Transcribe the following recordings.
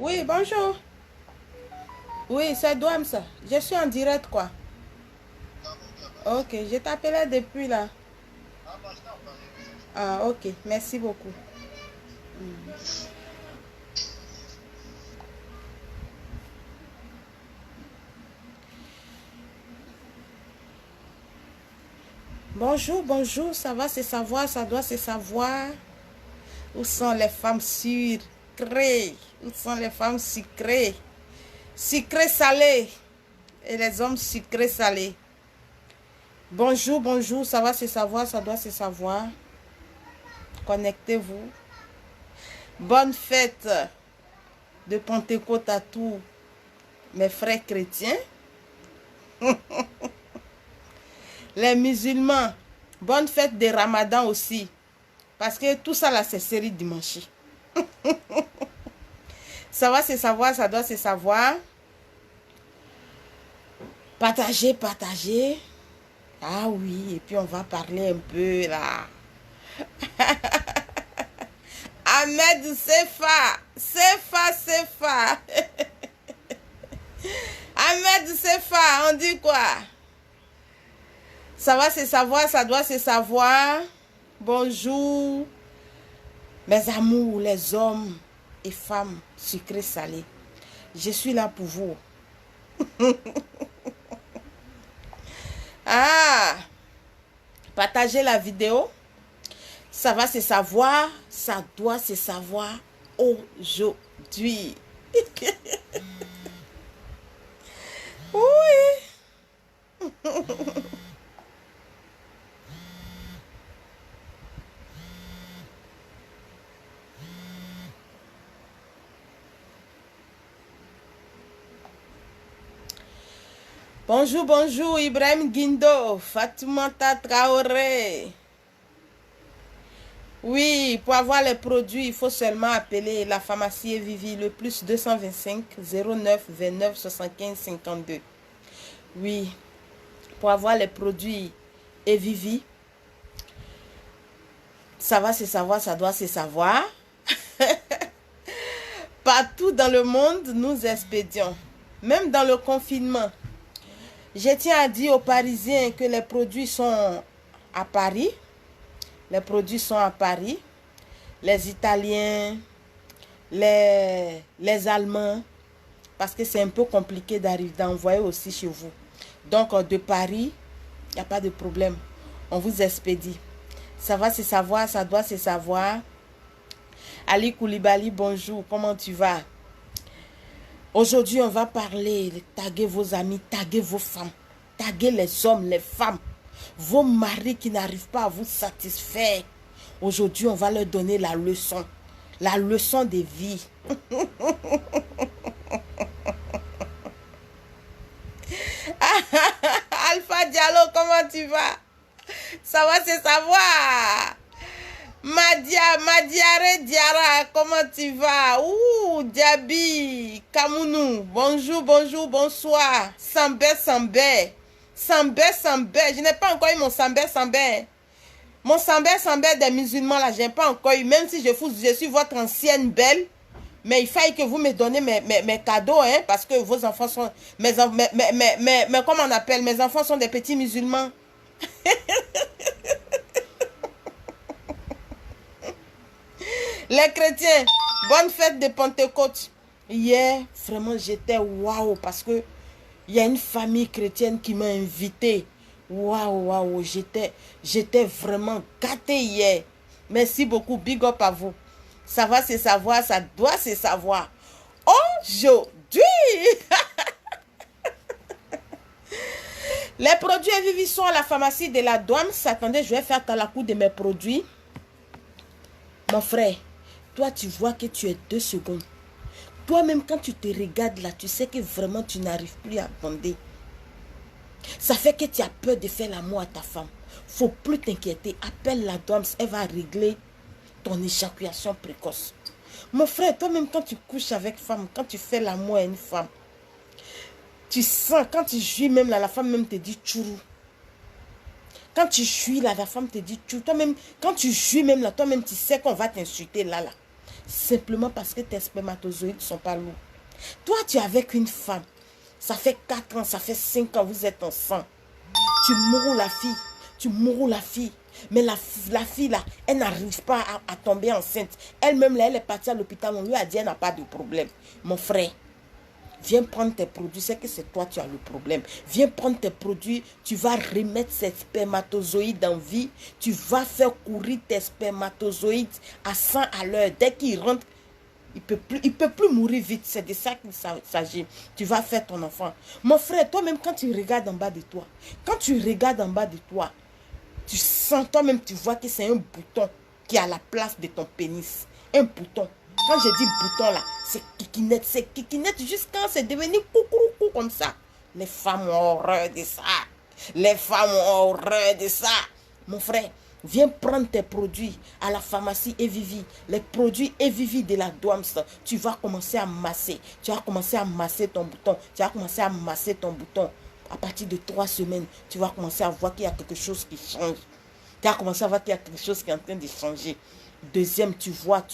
Oui, bonjour. Oui, c'est Douam ça. Je suis en direct quoi. Ok, je t'appelais depuis là. Ah, ok, merci beaucoup. Bonjour, bonjour, ça va se savoir, ça doit se savoir. Où sont les femmes sucrées? Où sont les femmes sucrées? Sucrées salées. Et les hommes sucrés salés. Bonjour, bonjour, ça va se savoir, ça doit se savoir. Connectez-vous. Bonne fête de Pentecôte à tous mes frères chrétiens. Les musulmans, bonne fête de Ramadan aussi. Parce que tout ça là, c'est série dimanche. Ça va se savoir, ça doit se savoir. Partagez, partagez. Ah oui, et puis on va parler un peu là. Ahmed Sefa. Sefa, Sefa. Ahmed Sefa, on dit quoi? Ça va se savoir, ça doit se savoir. Bonjour, mes amours, les hommes et femmes sucrés salés. Je suis là pour vous. Ah, partagez la vidéo. Ça va se savoir, ça doit se savoir aujourd'hui. Oui. Bonjour, bonjour, Ibrahim Guindo, Fatoumata Traoré. Oui, pour avoir les produits, il faut seulement appeler la pharmacie Vivi, le plus 225 09 29 75 52. Oui, pour avoir les produits Vivi, ça va se savoir, ça doit se savoir. Partout dans le monde, nous expédions, même dans le confinement. Je tiens à dire aux Parisiens que les produits sont à Paris. Les produits sont à Paris. Les Italiens, les Allemands, parce que c'est un peu compliqué d'envoyer aussi chez vous. Donc, de Paris, il n'y a pas de problème. On vous expédie. Ça va se savoir, ça doit se savoir. Ali Koulibaly, bonjour, comment tu vas? Aujourd'hui, on va parler, taguer vos amis, taguer vos femmes, taguer les hommes, les femmes, vos maris qui n'arrivent pas à vous satisfaire. Aujourd'hui, on va leur donner la leçon de vie. Alpha Diallo, comment tu vas? Ça va se savoir. Madiare Diara, comment tu vas? Ouh, Diaby, Kamounou, bonjour, bonjour, bonsoir. Sambé, Sambé. Sambé, Sambé. Je n'ai pas encore eu mon Sambé, Sambé. Mon Sambé, Sambé des musulmans, là, je n'ai pas encore eu. Même si je suis votre ancienne belle. Mais il faille que vous me donnez mes cadeaux, hein, parce que vos enfants sont... comment on appelle? Mes enfants sont des petits musulmans. Les chrétiens, bonne fête de Pentecôte. Hier, vraiment, j'étais waouh, parce que il y a une famille chrétienne qui m'a invité. Waouh, waouh, j'étais vraiment gâtée hier. Merci beaucoup, big up à vous. Ça va se savoir, ça doit se savoir. Aujourd'hui, les produits Vivi sont à la pharmacie de la douane. Attendez, je vais faire à la cour de mes produits. Mon frère, toi, tu vois que tu es 2 secondes. Toi-même, quand tu te regardes là, tu sais que vraiment, tu n'arrives plus à bander. Ça fait que tu as peur de faire l'amour à ta femme. Faut plus t'inquiéter. Appelle la douane, elle va régler ton éjaculation précoce. Mon frère, toi-même, quand tu couches avec femme, quand tu fais l'amour à une femme, tu sens, quand tu jouis même là, la femme même te dit tchourou. Quand tu jouis là, la femme te dit tchourou. Toi-même, quand tu jouis même là, toi-même, tu sais qu'on va t'insulter là. simplement parce que tes spermatozoïdes ne sont pas lourds. Toi, tu es avec une femme. Ça fait 4 ans, ça fait 5 ans, vous êtes ensemble. Tu mourras la fille. Tu mourras la fille. Mais la fille, là, elle n'arrive pas à tomber enceinte. Elle-même, là, elle est partie à l'hôpital. On lui a dit, elle n'a pas de problème. Mon frère, viens prendre tes produits. C'est que c'est toi, tu as le problème. Viens prendre tes produits. Tu vas remettre ces spermatozoïdes en vie. Tu vas faire courir tes spermatozoïdes à 100 à l'heure. Dès qu'ils rentrent, il peut plus mourir vite. C'est de ça qu'il s'agit. Tu vas faire ton enfant. Mon frère, toi-même, quand tu regardes en bas de toi, tu sens, toi-même, tu vois que c'est un bouton qui est à la place de ton pénis. Un bouton. Quand je dis bouton là, c'est kikinette jusqu'à c'est devenu coucou comme ça. Les femmes ont horreur de ça. Les femmes ont horreur de ça. Mon frère, viens prendre tes produits à la pharmacie Evivi. Les produits Evivi de la Doams. Tu vas commencer à masser. Tu vas commencer à masser ton bouton. Tu vas commencer à masser ton bouton. À partir de 3 semaines, tu vas commencer à voir qu'il y a quelque chose qui change. Tu vas commencer à voir qu'il y a quelque chose qui est en train de changer. Deuxième, tu vois,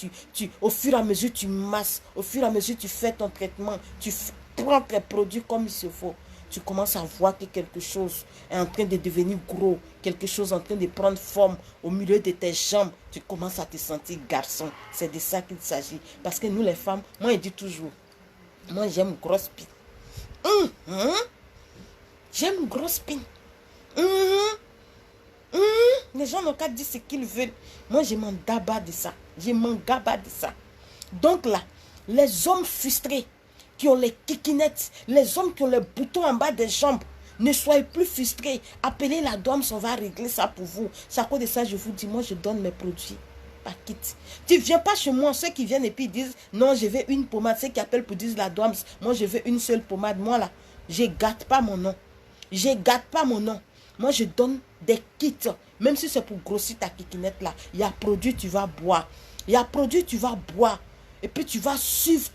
au fur et à mesure, tu masses. Au fur et à mesure, tu fais ton traitement. Tu prends tes produits comme il se faut. Tu commences à voir que quelque chose est en train de devenir gros. Quelque chose est en train de prendre forme au milieu de tes jambes. Tu commences à te sentir garçon. C'est de ça qu'il s'agit. Parce que nous, les femmes, moi, je dis toujours, moi, j'aime grosse pine. J'aime grosse pine. Les gens n'ont qu'à dire ce qu'ils veulent. Moi, je m'en gaba de ça. Donc là, les hommes frustrés qui ont les kikinettes, les hommes qui ont les boutons en bas des jambes, ne soyez plus frustrés. Appelez la Doams, on va régler ça pour vous. C'est à cause de ça, je vous dis, moi, je donne mes produits par kit. Tu ne viens pas chez moi, ceux qui viennent et puis ils disent, non, je veux une pommade. Ceux qui appellent pour dire la Doams, moi, je veux une seule pommade. Moi, là, je ne gâte pas mon nom. Moi, je donne des kits. Même si c'est pour grossir ta kikinette là. Il y a produit, tu vas boire. Et puis, tu vas suivre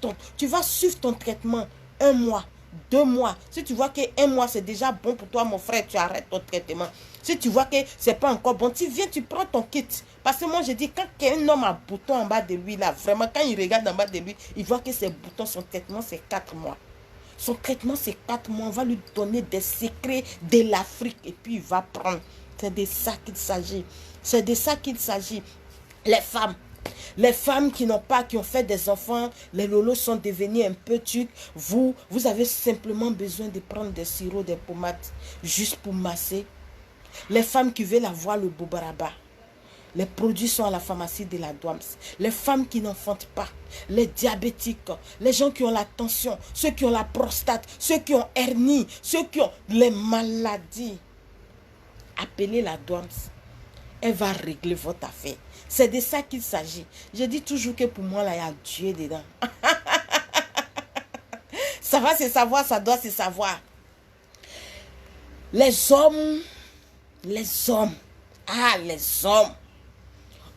ton traitement. 1 mois, 2 mois. Si tu vois que 1 mois, c'est déjà bon pour toi, mon frère, tu arrêtes ton traitement. Si tu vois que c'est pas encore bon, tu viens, tu prends ton kit. Parce que moi, je dis, quand un homme a bouton en bas de lui, là, vraiment, quand il regarde en bas de lui, il voit que ses boutons, son traitement, c'est 4 mois. Son traitement, c'est 4 mois. On va lui donner des secrets de l'Afrique. Et puis, il va prendre. C'est de ça qu'il s'agit. Les femmes qui ont fait des enfants, les lolos sont devenus un peu tucs. Vous avez simplement besoin de prendre des sirops, des pommades, juste pour masser. Les femmes qui veulent avoir le bobaraba. Les produits sont à la pharmacie de la Doams. Les femmes qui n'enfantent pas, les diabétiques, les gens qui ont la tension, ceux qui ont la prostate, ceux qui ont hernie, ceux qui ont les maladies. Appelez la Doams. Elle va régler votre affaire. C'est de ça qu'il s'agit. Je dis toujours que pour moi, là, il y a Dieu dedans. Ça va se savoir, ça doit se savoir. Les hommes.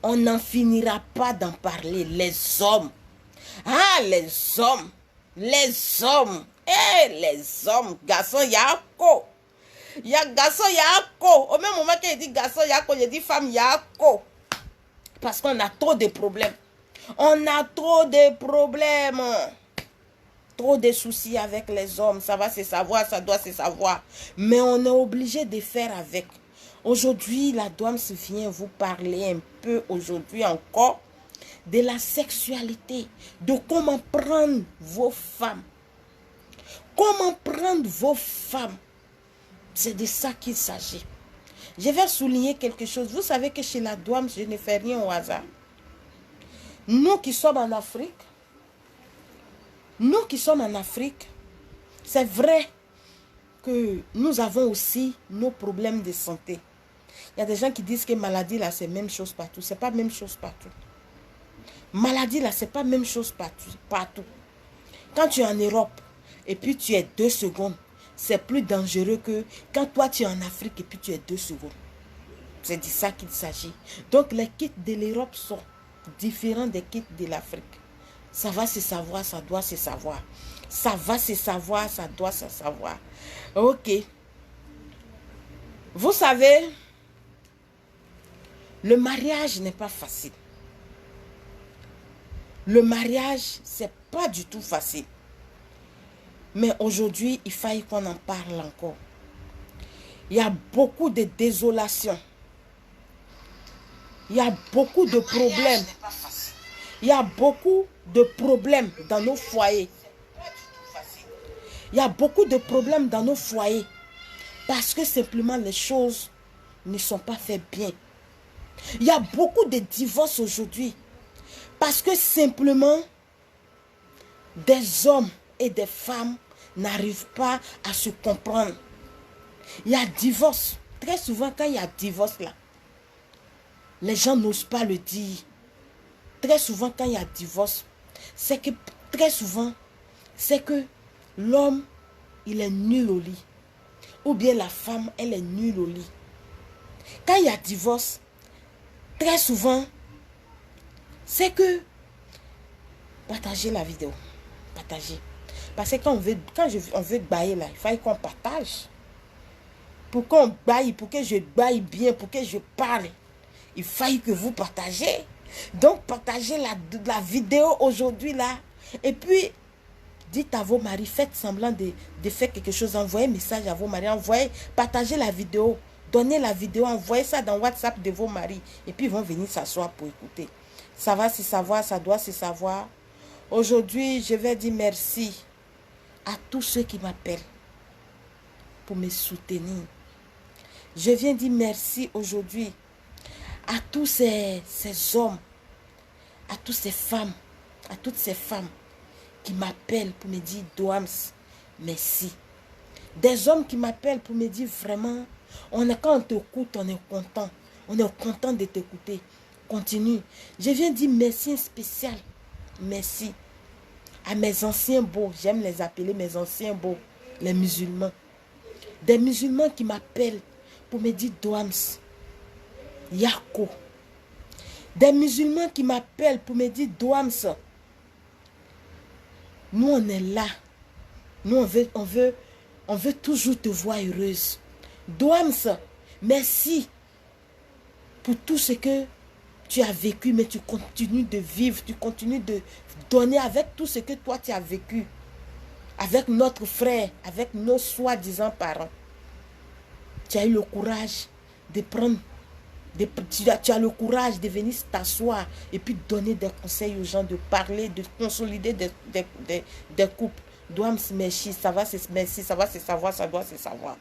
On n'en finira pas d'en parler. Les hommes. Les hommes. Garçon, yako. Garçon, yako. Au même moment qu'il dit garçon, yako, il dit femme, yako. Parce qu'on a trop de problèmes. Trop de soucis avec les hommes. Ça va se savoir, ça doit se savoir. Mais on est obligé de faire avec. Aujourd'hui, la Doams vient vous parler un peu, aujourd'hui encore, de la sexualité, de comment prendre vos femmes. C'est de ça qu'il s'agit. Je vais souligner quelque chose. Vous savez que chez la Doams, je ne fais rien au hasard. Nous qui sommes en Afrique, c'est vrai que nous avons aussi nos problèmes de santé. Il y a des gens qui disent que maladie là, c'est même chose partout. C'est pas même chose partout. Maladie là, c'est pas même chose partout. Quand tu es en Europe et puis tu es 2 secondes, c'est plus dangereux que quand toi tu es en Afrique et puis tu es 2 secondes. C'est de ça qu'il s'agit. Donc les kits de l'Europe sont différents des kits de l'Afrique. Ça va se savoir, ça doit se savoir. Ça va se savoir, ça doit se savoir. Ok. Vous savez, le mariage n'est pas facile. Le mariage, c'est pas du tout facile. Mais aujourd'hui, il faille qu'on en parle encore. Il y a beaucoup de désolation. Il y a beaucoup de problèmes. Il y a beaucoup de problèmes dans nos foyers. Il y a beaucoup de problèmes dans nos foyers. Parce que simplement les choses ne sont pas faites bien. Il y a beaucoup de divorces aujourd'hui. Parce que simplement des hommes et des femmes n'arrivent pas à se comprendre. Il y a divorce. Très souvent, quand il y a divorce là, les gens n'osent pas le dire. Très souvent, quand il y a divorce, c'est que très souvent, c'est que l'homme, il est nul au lit. Ou bien la femme, elle est nulle au lit. Quand il y a divorce, très souvent, c'est que partagez la vidéo. Partagez. Parce que quand on veut bailler là, il faut qu'on partage. Pour qu'on baille, pour que je baille bien, pour que je parle, il faut que vous partagez. Donc, partagez la vidéo aujourd'hui là. Et puis, dites à vos maris, faites semblant de faire quelque chose. Envoyez un message à vos maris. Partagez la vidéo. Donnez la vidéo. Envoyez ça dans WhatsApp de vos maris. Et puis, ils vont venir s'asseoir pour écouter. Ça va se savoir, ça doit se savoir. Aujourd'hui, je vais dire merci à tous ceux qui m'appellent pour me soutenir. Je viens dire merci aujourd'hui à tous ces hommes, à toutes ces femmes qui m'appellent pour me dire Douams, merci. Des hommes qui m'appellent pour me dire vraiment, quand on t'écoute, on est content. On est content de t'écouter. Continue. Je viens dire merci spécial. Merci à mes anciens beaux. J'aime les appeler mes anciens beaux, les musulmans. Des musulmans qui m'appellent pour me dire Douams, Yako. Des musulmans qui m'appellent pour me dire Douams, nous on est là. Nous on veut toujours te voir heureuse. Douams, merci pour tout ce que tu as vécu, mais tu continues de vivre, tu continues de donner avec tout ce que toi tu as vécu. Avec notre frère, avec nos soi-disant parents. Tu as eu le courage de prendre, tu as le courage de venir t'asseoir et puis donner des conseils aux gens, de parler, de consolider des couples. Douams, merci, ça va se savoir, ça doit se savoir.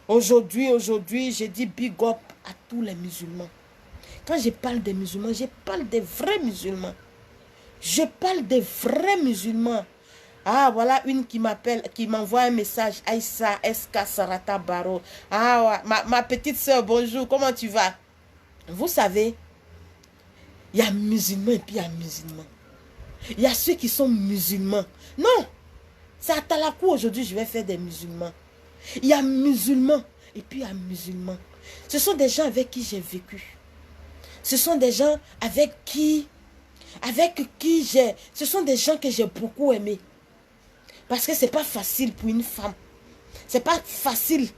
Aujourd'hui, je dis big up à tous les musulmans. Quand je parle des musulmans, je parle des vrais musulmans. Je parle des vrais musulmans. Ah, voilà une qui m'appelle, qui m'envoie un message. Aïssa, Eska, Sarata, Baro. Ah, ma petite soeur, bonjour, comment tu vas? Vous savez, il y a musulmans et puis il y a musulmans. Il y a ceux qui sont musulmans. Non, c'est à Talakou aujourd'hui, je vais faire des musulmans. Il y a musulmans et puis il y a musulmans. Ce sont des gens avec qui j'ai vécu. Ce sont des gens avec qui ce sont des gens que j'ai beaucoup aimés. Parce que c'est pas facile pour une femme. C'est pas facile,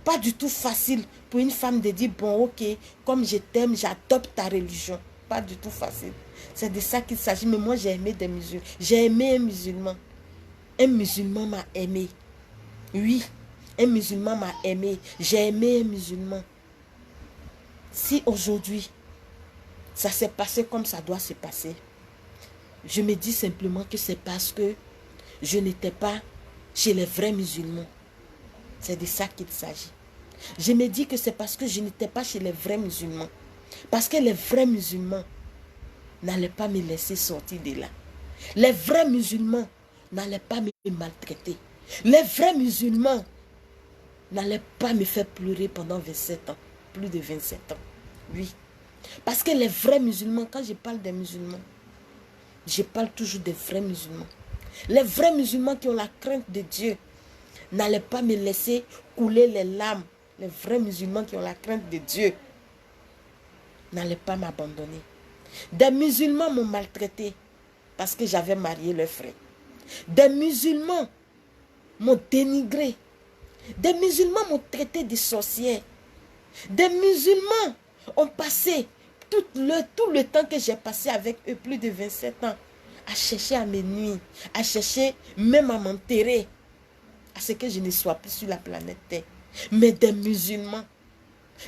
pas du tout facile pour une femme de dire, bon, ok, comme je t'aime, j'adopte ta religion. Pas du tout facile. C'est de ça qu'il s'agit. Mais moi, j'ai aimé des musulmans. J'ai aimé un musulman. Un musulman m'a aimé. Oui, un musulman m'a aimé. J'ai aimé un musulman. Si aujourd'hui, ça s'est passé comme ça doit se passer, je me dis simplement que c'est parce que je n'étais pas chez les vrais musulmans. C'est de ça qu'il s'agit. Je me dis que c'est parce que je n'étais pas chez les vrais musulmans. Parce que les vrais musulmans n'allaient pas me laisser sortir de là. Les vrais musulmans n'allaient pas me maltraiter. Les vrais musulmans n'allaient pas me faire pleurer pendant 27 ans. Plus de 27 ans. Oui. Parce que les vrais musulmans, quand je parle des musulmans, je parle toujours des vrais musulmans. Les vrais musulmans qui ont la crainte de Dieu n'allaient pas me laisser couler les larmes. Les vrais musulmans qui ont la crainte de Dieu n'allaient pas m'abandonner. Des musulmans m'ont maltraité parce que j'avais marié leur frère. Des musulmans m'ont dénigré. Des musulmans m'ont traité de sorcière. Des musulmans ont passé tout le temps que j'ai passé avec eux, plus de 27 ans, à chercher à me nuire, à chercher même à m'enterrer, à ce que je ne sois plus sur la planète Terre. Mais des musulmans,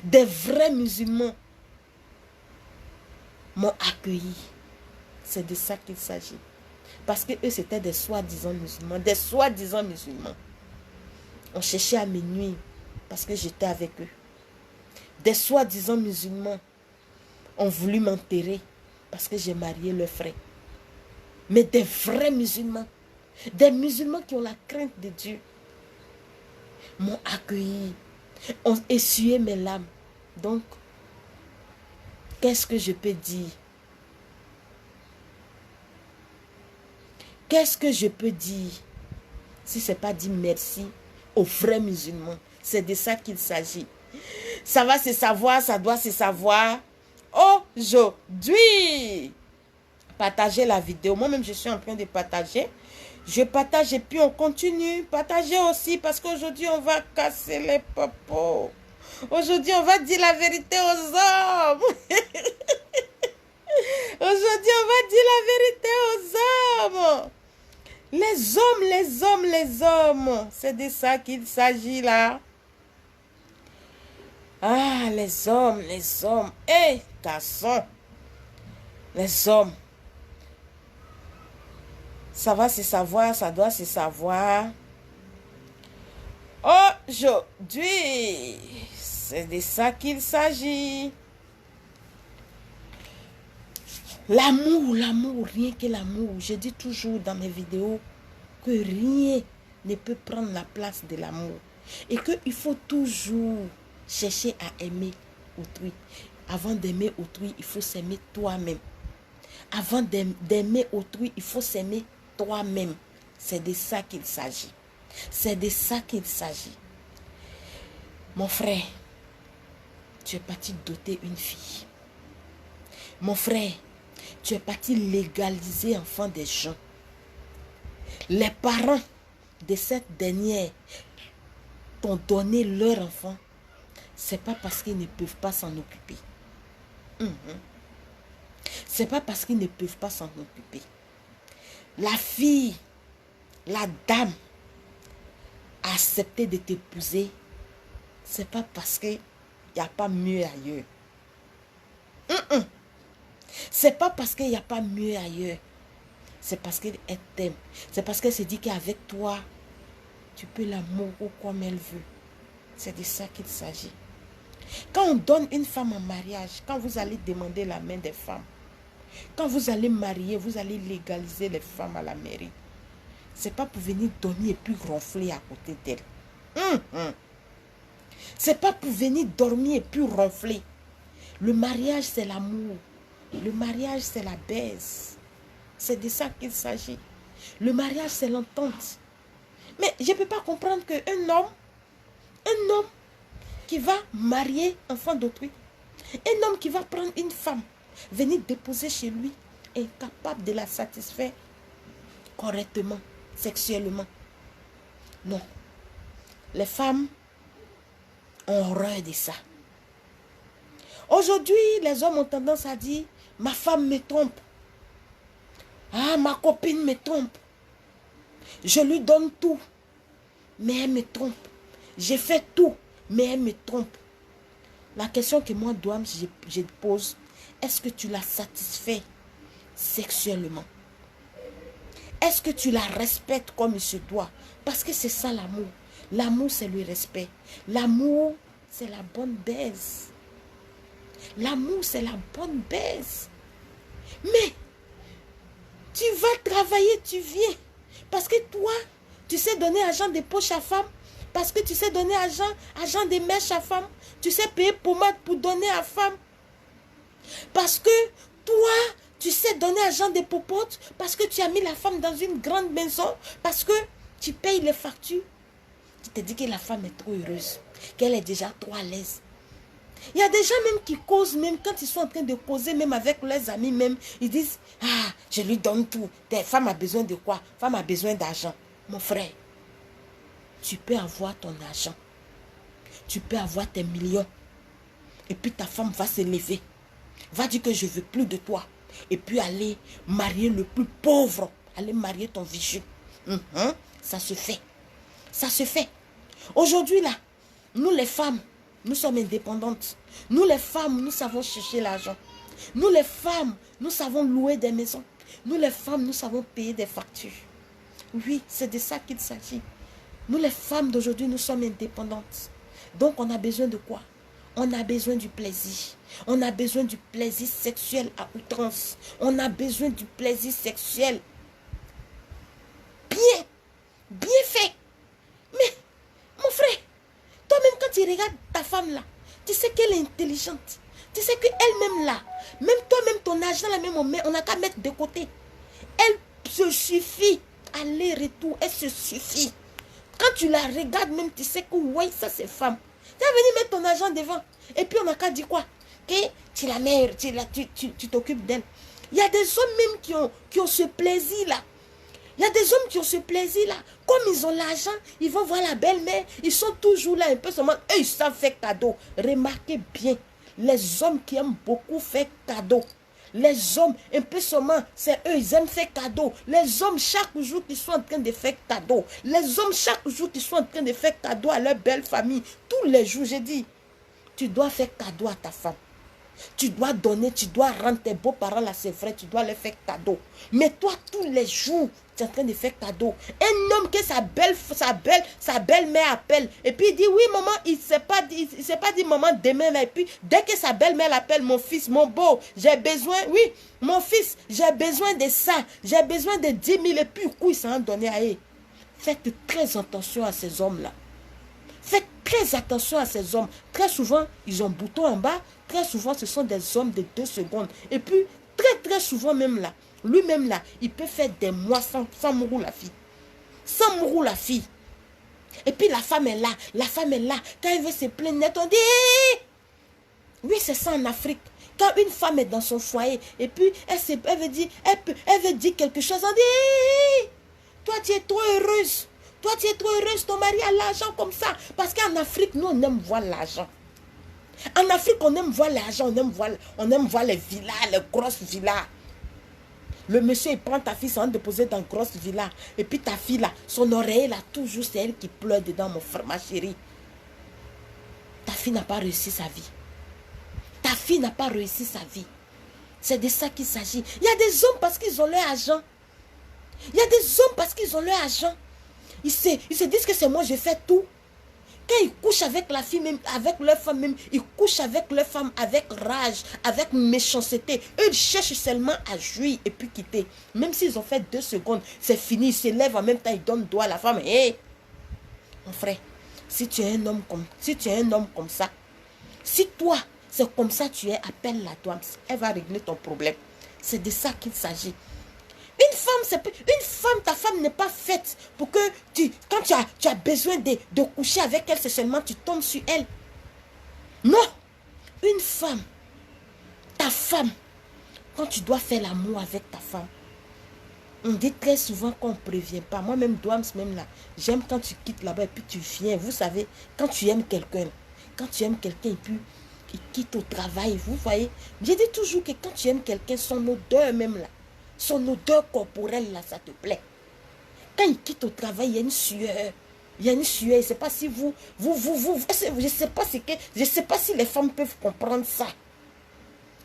des vrais musulmans, m'ont accueilli. C'est de ça qu'il s'agit. Parce que eux, c'était des soi-disant musulmans. Des soi-disant musulmans. On cherchait à me nuire parce que j'étais avec eux. Des soi-disant musulmans ont voulu m'enterrer parce que j'ai marié leur frère. Mais des vrais musulmans, des musulmans qui ont la crainte de Dieu, m'ont accueilli, ont essuyé mes larmes. Donc, qu'est-ce que je peux dire? Qu'est-ce que je peux dire si ce n'est pas dire merci aux vrais musulmans? C'est de ça qu'il s'agit. Ça va se savoir, ça doit se savoir aujourd'hui. Partagez la vidéo. Moi-même, je suis en train de partager. Je partage et puis on continue. Partagez aussi parce qu'aujourd'hui, on va casser les popos. Aujourd'hui, on va dire la vérité aux hommes. Aujourd'hui, on va dire la vérité aux hommes. Les hommes. C'est de ça qu'il s'agit là. Ah, les hommes. Hé, garçon. Les hommes. Ça va se savoir, ça doit se savoir. Aujourd'hui, c'est de ça qu'il s'agit. L'amour, rien que l'amour. Je dis toujours dans mes vidéos que rien ne peut prendre la place de l'amour. Et qu'il faut toujours chercher à aimer autrui. Avant d'aimer autrui, il faut s'aimer toi-même. Avant d'aimer autrui, il faut s'aimer toi-même. C'est de ça qu'il s'agit. C'est de ça qu'il s'agit. Mon frère, tu es parti doter une fille. Mon frère, tu es parti légaliser enfant des gens. Les parents de cette dernière t'ont donné leur enfant. C'est pas parce qu'ils ne peuvent pas s'en occuper. C'est pas parce qu'ils ne peuvent pas s'en occuper. La fille, la dame a accepté de t'épouser. C'est pas parce qu'il n'y a pas mieux ailleurs. C'est pas parce qu'il n'y a pas mieux ailleurs. C'est parce qu'elle t'aime. C'est parce qu'elle se dit qu'avec toi, tu peux l'amour comme elle veut. C'est de ça qu'il s'agit. Quand on donne une femme en mariage, quand vous allez demander la main des femmes, quand vous allez marier, vous allez légaliser les femmes à la mairie. C'est pas pour venir dormir et puis ronfler à côté d'elle. C'est pas pour venir dormir et puis ronfler. Le mariage, c'est l'amour. Le mariage, c'est la baise. C'est de ça qu'il s'agit. Le mariage, c'est l'entente. Mais je ne peux pas comprendre qu'un homme qui va marier enfant d'autrui, un homme qui va prendre une femme, venir déposer chez lui, est incapable de la satisfaire correctement, sexuellement. Non. Les femmes ont horreur de ça. Aujourd'hui, les hommes ont tendance à dire, ma femme me trompe. Ah, ma copine me trompe. Je lui donne tout, mais elle me trompe. J'ai fait tout, mais elle me trompe. La question que moi, Douam, je pose, est-ce que tu la satisfais sexuellement? Est-ce que tu la respectes comme il se doit? Parce que c'est ça l'amour. L'amour, c'est le respect. L'amour, c'est la bonne baise. L'amour, c'est la bonne baise. Mais, tu vas travailler, tu viens. Parce que toi, tu sais donner argent de poche à femme. Parce que tu sais donner argent de mèche à femme. Tu sais payer pommade pour donner à femme. Parce que toi, tu sais donner argent de popote. Parce que tu as mis la femme dans une grande maison. Parce que tu payes les factures. Tu te dis que la femme est trop heureuse. Qu'elle est déjà trop à l'aise. Il y a des gens même qui causent, même quand ils sont en train de causer, même avec leurs amis même, ils disent, ah, je lui donne tout. Ta femme a besoin de quoi? Femme a besoin d'argent. Mon frère, tu peux avoir ton argent. Tu peux avoir tes millions. Et puis ta femme va se lever. Va dire que je ne veux plus de toi. et puis aller marier le plus pauvre, aller marier ton vieux. Ça se fait. Ça se fait. Aujourd'hui là, nous les femmes, nous sommes indépendantes. Nous les femmes, nous savons chercher l'argent. Nous les femmes, nous savons louer des maisons. Nous les femmes, nous savons payer des factures. Oui, c'est de ça qu'il s'agit. Nous les femmes d'aujourd'hui, nous sommes indépendantes. Donc on a besoin de quoi? On a besoin du plaisir. On a besoin du plaisir sexuel à outrance. On a besoin du plaisir sexuel bien fait. Mais, mon frère, toi-même quand tu regardes ta femme là, tu sais qu'elle est intelligente. Tu sais qu'elle-même là, même toi-même ton argent là, même on n'a qu'à mettre de côté. Elle se suffit. Aller-retour, elle se suffit. Quand tu la regardes même, tu sais que oui, ça c'est femme. Tu vas venir mettre ton argent devant. Et puis on n'a qu'à dire quoi? Que tu la mets, tu t'occupes d'elle. Il y a des hommes même qui ont ce plaisir-là. Il y a des hommes qui ont ce plaisir-là. Comme ils ont l'argent, ils vont voir la belle-mère. Ils sont toujours là un peu seulement. Eux, ils savent faire cadeau. Remarquez bien, les hommes qui aiment beaucoup faire cadeau. Les hommes, un peu seulement, c'est eux, ils aiment faire cadeau. Les hommes, chaque jour qu'ils sont en train de faire cadeau. Les hommes, chaque jour qu'ils sont en train de faire cadeau à leur belle famille. Tous les jours, j'ai dit, tu dois faire cadeau à ta femme. Tu dois donner, tu dois rendre tes beaux-parents là, c'est vrai, tu dois leur faire cadeau. Mais toi, tous les jours, tu es en train de faire cadeau. Un homme que sa belle-mère appelle, et puis il dit, oui, maman, il ne s'est pas dit, maman, demain, là. Et puis, dès que sa belle-mère l'appelle, mon fils, mon beau, j'ai besoin, oui, mon fils, j'ai besoin de ça, j'ai besoin de 10 000, et puis, il s'en a donné à eux. Faites très attention à ces hommes-là. Faites très attention à ces hommes. Très souvent, ils ont un bouton en bas. Très souvent, ce sont des hommes de 2 secondes. Et puis, très souvent même là, lui-même là, il peut faire des mois sans mourir la fille. Sans mourir la fille. Et puis, la femme est là. La femme est là. Quand elle veut se plaindre, on dit... Oui, c'est ça en Afrique. Quand une femme est dans son foyer, et puis, elle veut dire quelque chose, on dit... Toi, tu es trop heureuse. Toi, tu es trop heureuse, ton mari a l'argent comme ça. Parce qu'en Afrique, nous, on aime voir l'argent. En Afrique, on aime voir l'argent, on aime voir les villas, les grosses villas. Le monsieur, il prend ta fille sans déposer dans une grosse villa. Et puis ta fille, là, son oreille, là, toujours, c'est elle qui pleure dedans, mon frère, ma chérie. Ta fille n'a pas réussi sa vie. Ta fille n'a pas réussi sa vie. C'est de ça qu'il s'agit. Il y a des hommes parce qu'ils ont leur argent. Il y a des hommes parce qu'ils ont leur argent. Ils se disent que c'est moi, je fais tout. Quand ils couchent avec la fille même, avec leur femme même, ils couchent avec leur femme avec rage, avec méchanceté. Eux, ils cherchent seulement à jouir et puis quitter. Même s'ils ont fait 2 secondes, c'est fini. Ils se lèvent en même temps, ils donnent doigt à la femme. Hé, mon frère, si tu es un homme comme ça, si toi, c'est comme ça tu es, appelle la douane. Elle va régler ton problème. C'est de ça qu'il s'agit. Une femme, ta femme n'est pas faite pour que quand tu as besoin de coucher avec elle, c'est seulement tu tombes sur elle. Non. Une femme, ta femme, quand tu dois faire l'amour avec ta femme, on dit très souvent qu'on ne prévient pas. Moi-même, Douams, même là, j'aime quand tu quittes là-bas et puis tu viens. Vous savez, quand tu aimes quelqu'un, et puis il quitte au travail, vous voyez. Je dis toujours que quand tu aimes quelqu'un, son odeur même là, son odeur corporelle, là, ça te plaît. Quand il quitte au travail, il y a une sueur. Il y a une sueur. Je ne sais pas si je sais pas si les femmes peuvent comprendre ça.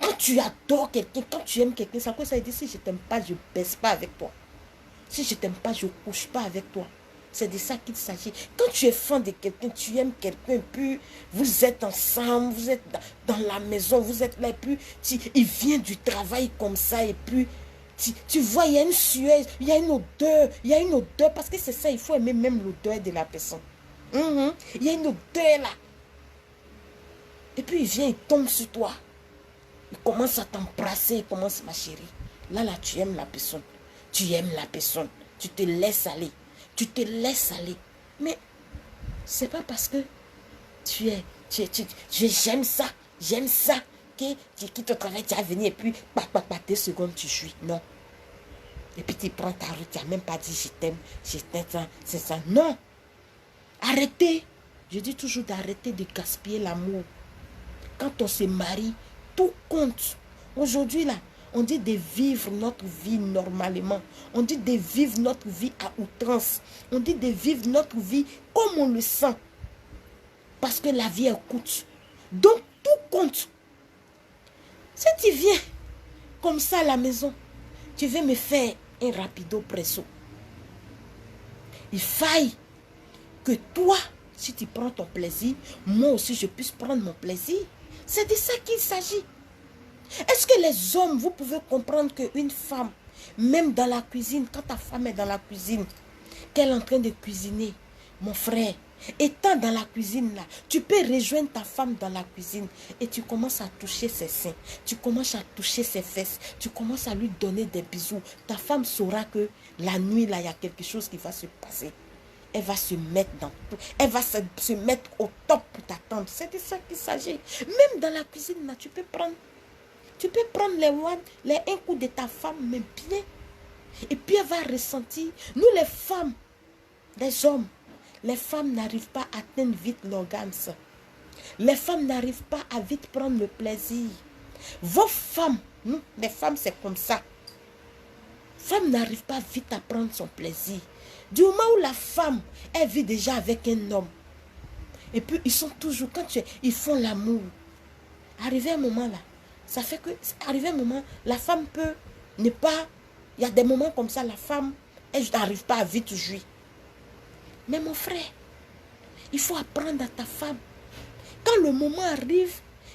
Quand tu adores quelqu'un, quand tu aimes quelqu'un, ça veut dire si je ne t'aime pas, je ne baisse pas avec toi. Si je ne t'aime pas, je ne couche pas avec toi. C'est de ça qu'il s'agit. Quand tu es fan de quelqu'un, tu aimes quelqu'un, puis vous êtes ensemble, vous êtes dans la maison, vous êtes là, et puis il vient du travail comme ça, et puis tu vois, il y a une sueur, il y a une odeur, parce que c'est ça, il faut aimer même l'odeur de la personne. Il y a une odeur là. Et puis il vient, il tombe sur toi. Il commence à t'embrasser, il commence, ma chérie. Là, tu aimes la personne. Tu aimes la personne. Tu te laisses aller. Tu te laisses aller. Mais c'est pas parce que j'aime ça, que tu quittes au travail, tu vas venir et puis, 2 secondes, tu jouis. Non. Et puis tu prends ta route, tu n'as même pas dit je t'aime, c'est ça. Non. Arrêtez. Je dis toujours d'arrêter de gaspiller l'amour. Quand on se marie, tout compte. Aujourd'hui là, On dit de vivre notre vie normalement. On dit de vivre notre vie à outrance. On dit de vivre notre vie comme on le sent. Parce que la vie est courte. Donc, tout compte. Si tu viens comme ça à la maison, tu veux me faire un rapido presso. Il faille que toi, si tu prends ton plaisir, moi aussi je puisse prendre mon plaisir. C'est de ça qu'il s'agit. Est-ce que les hommes, vous pouvez comprendre qu'une femme, même dans la cuisine, quand ta femme est dans la cuisine, qu'elle est en train de cuisiner, mon frère, étant dans la cuisine là, tu peux rejoindre ta femme dans la cuisine et tu commences à toucher ses seins, tu commences à toucher ses fesses, tu commences à lui donner des bisous. Ta femme saura que la nuit là, il y a quelque chose qui va se passer. Elle va se mettre dans tout. Elle va se mettre au top pour t'attendre. C'est de ça qu'il s'agit. Même dans la cuisine là, tu peux prendre un coup de ta femme, mais bien. Et puis elle va ressentir. Nous les femmes, les hommes, les femmes n'arrivent pas à atteindre vite l'orgasme. Les femmes n'arrivent pas à vite prendre le plaisir. Vos femmes, nous, les femmes, c'est comme ça. Femme n'arrive pas vite à prendre son plaisir. Du moment où la femme, elle vit déjà avec un homme. Et puis, ils sont toujours, ils font l'amour. Arrivé un moment là, ça fait que, arrivé un moment, la femme peut ne pas, il y a des moments comme ça, la femme, elle n'arrive pas à vite jouir. Mais mon frère, il faut apprendre à ta femme. Quand le moment arrive,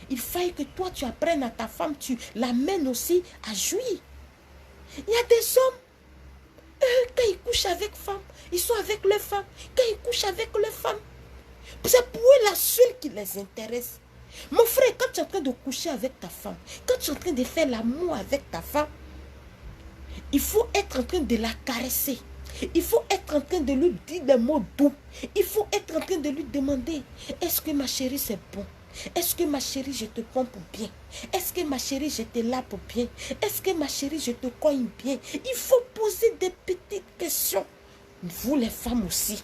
il faille que toi, tu apprennes à ta femme, tu l'amènes aussi à jouir. Il y a des hommes, quand ils couchent avec femme, ils sont avec leurs femmes. Quand ils couchent avec leurs femmes, c'est pour eux la seule qui les intéresse. Mon frère, quand tu es en train de coucher avec ta femme, quand tu es en train de faire l'amour avec ta femme, il faut être en train de la caresser. Il faut être en train de lui dire des mots doux. Il faut être en train de lui demander, est-ce que ma chérie c'est bon? Est-ce que ma chérie je te prends pour bien? Est-ce que ma chérie je te là pour bien? Est-ce que ma chérie je te cogne bien? Il faut poser des petites questions. Vous les femmes aussi.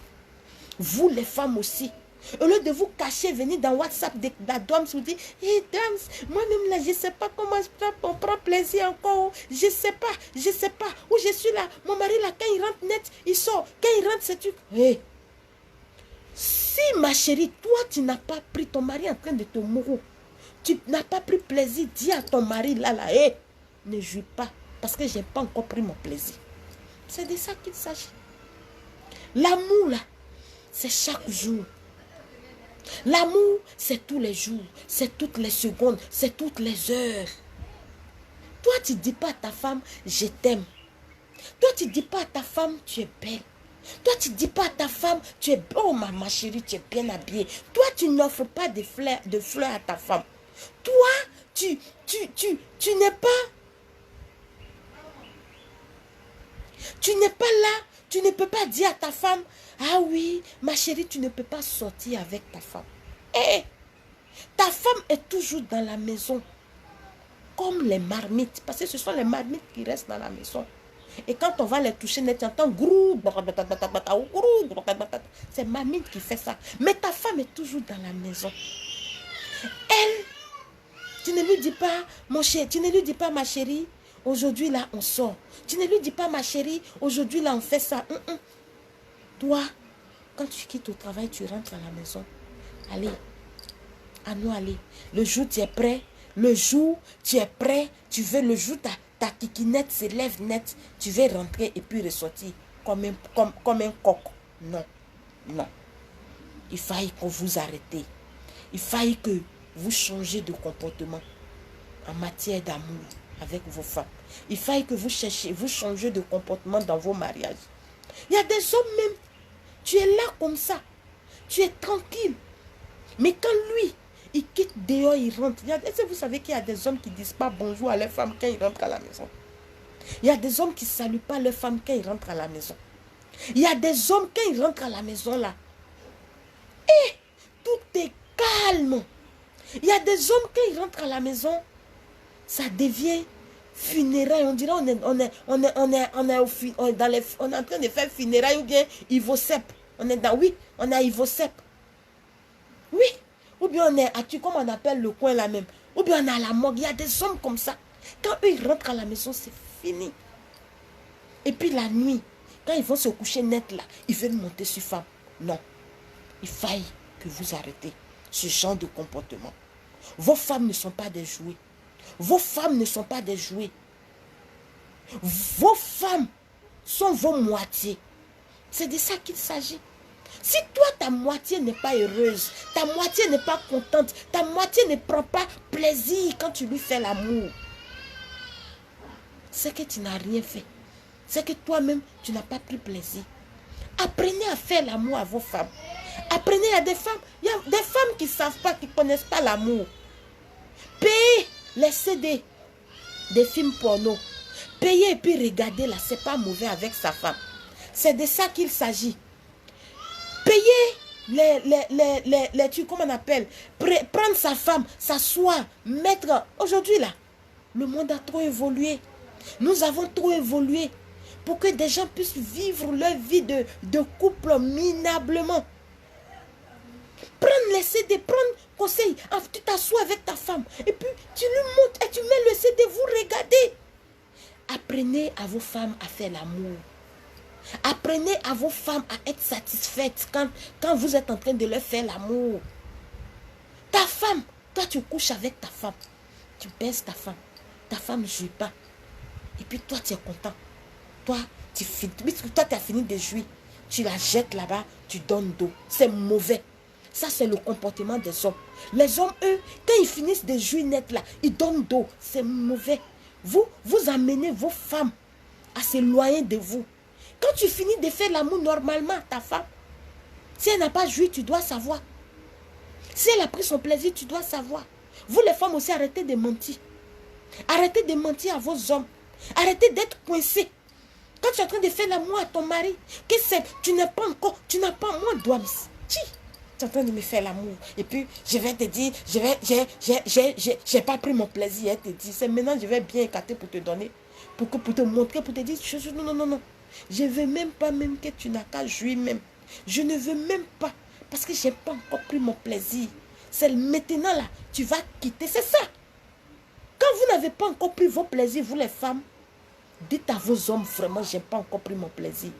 Vous les femmes aussi. Au lieu de vous cacher, venir dans WhatsApp de la dame, vous dire, hey dame, moi-même là, je ne sais pas comment on prend plaisir encore. Je ne sais pas. Où je suis là. Mon mari là, quand il rentre net, il sort. Quand il rentre, c'est tu. Hey. Si ma chérie, toi, tu n'as pas pris ton mari en train de te mourir, tu n'as pas pris plaisir, dis à ton mari là, hey, ne joue pas. Parce que je n'ai pas encore pris mon plaisir. C'est de ça qu'il s'agit. L'amour là, c'est chaque jour. L'amour, c'est tous les jours, c'est toutes les secondes, c'est toutes les heures. Toi, tu ne dis pas à ta femme, je t'aime. Toi, tu ne dis pas à ta femme, tu es belle. Toi, tu ne dis pas à ta femme, tu es oh ma chérie, tu es bien habillée. Toi, tu n'offres pas de fleurs à ta femme. Toi, tu n'es pas... Tu n'es pas là, tu ne peux pas dire à ta femme, ah oui, ma chérie, tu ne peux pas sortir avec ta femme. Eh, ta femme est toujours dans la maison, comme les marmites, parce que ce sont les marmites qui restent dans la maison. Et quand on va les toucher, tu entends grou, c'est marmite qui fait ça. Mais ta femme est toujours dans la maison. Elle, tu ne lui dis pas, mon chéri, tu ne lui dis pas, ma chérie, aujourd'hui là, on sort. Tu ne lui dis pas, ma chérie, aujourd'hui là, on fait ça. Toi, quand tu quittes au travail, tu rentres à la maison. Allez, à nous aller. Le jour, tu es prêt. Le jour, tu es prêt. Tu veux le jour, ta kikinette se lève net. Tu veux rentrer et puis ressortir comme un coq. Non, non. Il faille que vous arrêtez. Il faille que vous changez de comportement en matière d'amour avec vos femmes. Il faille que vous changez de comportement dans vos mariages. Il y a des hommes même, tu es là comme ça, tu es tranquille. Mais quand lui, il quitte dehors, il rentre. Est-ce que vous savez qu'il y a des hommes qui ne disent pas bonjour à leur femme quand ils rentrent à la maison? Il y a des hommes qui ne saluent pas leur femme quand ils rentrent à la maison. Il y a des hommes, quand ils rentrent à la maison là, et tout est calme. Il y a des hommes, quand ils rentrent à la maison, ça devient funérailles. On dirait on est en train de faire funérailles ou bien Ivocep. On est dans, oui, on est à Ivocep. Oui. Ou bien on est à, comme on appelle le coin là même. Ou bien on est à la morgue. Il y a des hommes comme ça. Quand eux, ils rentrent à la maison, c'est fini. Et puis la nuit, quand ils vont se coucher net là, ils veulent monter sur femme. Non. Il faille que vous arrêtez ce genre de comportement. Vos femmes ne sont pas des jouets. Vos femmes ne sont pas des jouets. Vos femmes sont vos moitiés. C'est de ça qu'il s'agit. Si toi, ta moitié n'est pas heureuse, ta moitié n'est pas contente, ta moitié ne prend pas plaisir quand tu lui fais l'amour, c'est que tu n'as rien fait. C'est que toi-même, tu n'as pas pris plaisir. Apprenez à faire l'amour à vos femmes. Apprenez à des femmes. Il y a des femmes qui ne savent pas, qui ne connaissent pas l'amour. Payez les CD des films porno. Payez et puis regardez là, c'est pas mauvais avec sa femme. C'est de ça qu'il s'agit. Payez comment on appelle, prendre sa femme, s'asseoir, mettre. Aujourd'hui là, le monde a trop évolué. Nous avons trop évolué pour que des gens puissent vivre leur vie de couple minablement. Prendre les CD, prendre conseil. Tu t'assois avec ta femme et puis tu lui montres et tu mets le CD, vous regardez. Apprenez à vos femmes à faire l'amour. Apprenez à vos femmes à être satisfaites quand vous êtes en train de leur faire l'amour. Ta femme, toi tu couches avec ta femme. Tu baises ta femme ne jouit pas. Et puis toi tu es content. Toi tu as fini de jouir. Tu la jettes là-bas, tu donnes d'eau. C'est mauvais. Ça c'est le comportement des hommes. Les hommes, eux, quand ils finissent de jouir net là, ils donnent d'eau. C'est mauvais. Vous amenez vos femmes à s'éloigner de vous. Quand tu finis de faire l'amour normalement à ta femme, si elle n'a pas joui, tu dois savoir. Si elle a pris son plaisir, tu dois savoir. Vous les femmes aussi, arrêtez de mentir. Arrêtez de mentir à vos hommes. Arrêtez d'être coincés. Quand tu es en train de faire l'amour à ton mari, tu n'as pas, moi, dois tu es en train de me faire l'amour. Et puis, je vais te dire, j'ai pas pris mon plaisir. Elle te dit, c'est maintenant, je vais bien écarter pour te donner, pour te montrer, pour te dire, non. Je ne veux même pas que tu n'as qu'à jouir même. Je ne veux même pas. Parce que je n'ai pas encore pris mon plaisir. C'est maintenant là, tu vas quitter. C'est ça. Quand vous n'avez pas encore pris vos plaisirs, vous les femmes, dites à vos hommes, vraiment, je n'ai pas encore pris mon plaisir.